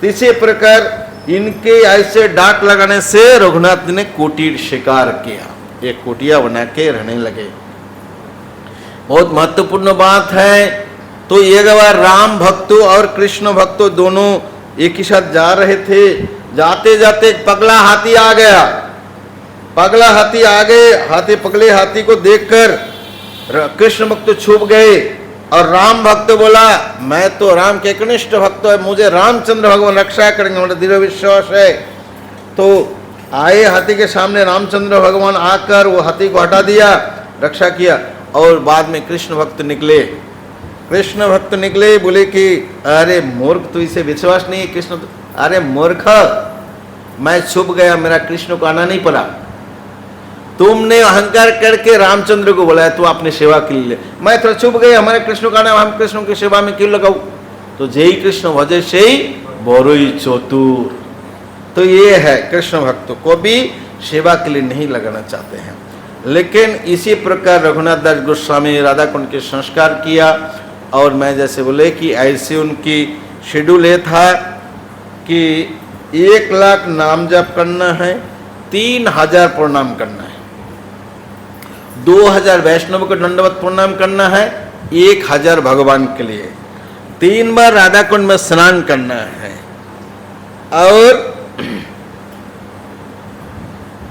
इसी प्रकार इनके ऐसे डांट लगाने से रघुनाथ ने कुटीर शिकार किया, एक कुटिया बना के रहने लगे। बहुत महत्वपूर्ण बात है। तो एक बार राम भक्तों और कृष्ण भक्तों दोनों एक ही साथ जा रहे थे, जाते जाते एक पगला हाथी आ गया। पगला हाथी आ गए, पगले हाथी को देखकर कृष्ण भक्त छुप गए और राम भक्त बोला मैं तो राम के एकनिष्ठ भक्त है, मुझे रामचंद्र भगवान रक्षा करेंगे, मेरा दृढ़ विश्वास है। तो आए हाथी के सामने रामचंद्र भगवान आकर वो हाथी को हटा दिया, रक्षा किया। और बाद में कृष्ण भक्त निकले, बोले कि अरे मूर्ख, तू इसे विश्वास नहीं है कृष्ण, अरे मूर्ख मैं छुप गया, मेरा कृष्ण को आना नहीं पड़ा। तुमने अहंकार करके रामचंद्र को बोला तू अपनी सेवा के लिए, मैं थोड़ा छुप गया, हमारे कृष्ण का नाम, हम कृष्ण की सेवा में क्यों लगाऊ। तो जय कृष्ण भजे से ही बरोई चतुर। तो ये है कृष्ण भक्तों को भी सेवा के लिए नहीं लगाना चाहते हैं। लेकिन इसी प्रकार रघुनाथ दास गोस्वामी राधा कुंड के संस्कार किया। और मैं जैसे बोले कि ऐसे उनकी शेड्यूल ये था कि 1 लाख नाम जप करना है, 3000 प्रणाम करना है, 2000 वैष्णव को दंडवत प्रणाम करना है, 1000 भगवान के लिए, 3 बार राधा कुंड में स्नान करना है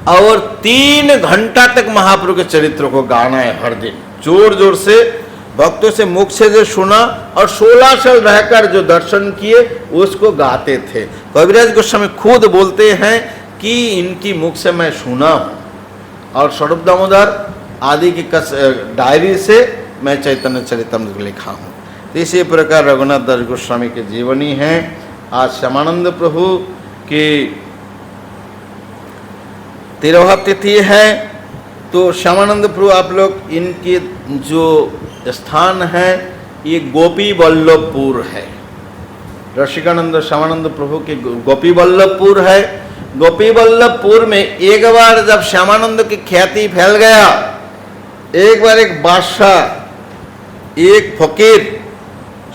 और 3 घंटा तक महाप्रभु के चरित्र को गाना है हर दिन, जोर जोर से भक्तों से मुख से जो सुना और 16 साल रहकर जो दर्शन किए उसको गाते थे। कविराज गोस्वामी खुद बोलते हैं कि इनकी मुख से मैं सुना हूँ और स्वरूप दामोदर आदि की डायरी से मैं चैतन्य चरितमृत लिखा हूँ। तो इसी प्रकार रघुनाथ दास गोस्वामी के जीवनी हैं। आज श्यामानंद प्रभु की 13वां तिथि है। तो श्यामानंद प्रभु आप लोग इनके जो स्थान है ये गोपी वल्लभपुर है। रसिकानंद श्यामानंद प्रभु के गोपी वल्लभपुर है। गोपी वल्लभपुर में एक बार जब श्यामानंद की ख्याति फैल गया, एक बार एक बादशाह, एक फकीर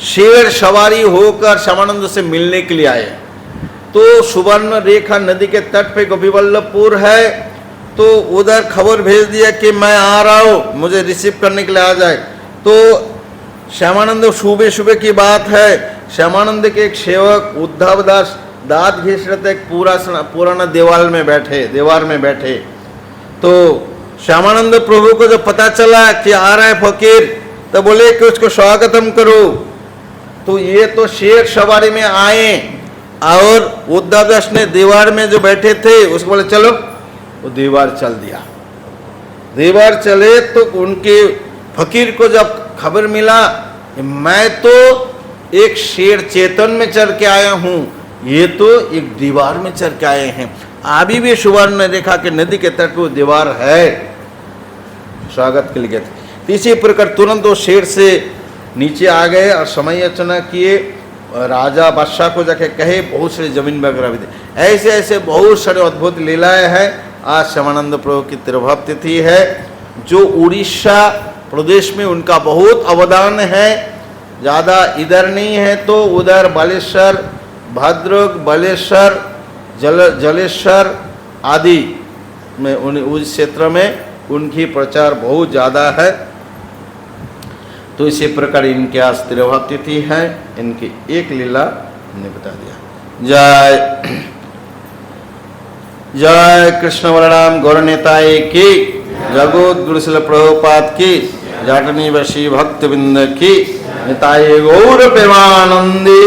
शेर सवारी होकर श्यामानंद से मिलने के लिए आए। तो सुवर्ण रेखा नदी के तट पे गोपी वल्लभपुर है। तो उधर खबर भेज दिया कि मैं आ रहा हूँ, मुझे रिसीव करने के लिए आ जाए। तो श्यामानंद सुबह सुबह की बात है, श्यामानंद के एक सेवक उद्धव दास दांत घिस रहे थे, पुराना दीवार में बैठे। तो श्यामानंद प्रभु को जब पता चला कि आ रहा है फकीर, तो बोले कि उसको स्वागतम करो। तो ये तो शेर सवारी में आए और उद्धव दास ने दीवार में जो बैठे थे उसको बोले चलो, वो दीवार चल दिया। दीवार चले तो उनके फकीर को जब खबर मिला कि मैं तो एक शेर चेतन में चढ़ के आया हूं, ये तो एक दीवार में चढ़ के आए हैं। अभी भी सुवर्ण ने देखा कि नदी के तट पर दीवार है, स्वागत के लिए गए थे। इसी प्रकार तुरंत वो शेर से नीचे आ गए और समय याचना किए, राजा बादशाह को जाके कहे बहुत सारी जमीन वगैरह भी दे। ऐसे ऐसे बहुत सारे अद्भुत लीलाएं हैं। आज श्यामानंद प्रभु की तिरुभाव तिथि है, जो उड़ीसा प्रदेश में उनका बहुत अवदान है। ज़्यादा इधर नहीं है तो उधर बालेश्वर, भद्रक, बालेश्वर, जलेश्वर आदि में उस क्षेत्र में उनकी प्रचार बहुत ज़्यादा है। तो इसी प्रकार इनके आज तिरुभाव तिथि है। इनकी एक लीला हमने बता दिया। जय जय कृष्ण बलराम गौर निताय की, जगत गुरु शिल प्रभुपाद की, जाटनी वशी भक्तबिंद की, निताय गौर प्रेमानंदी।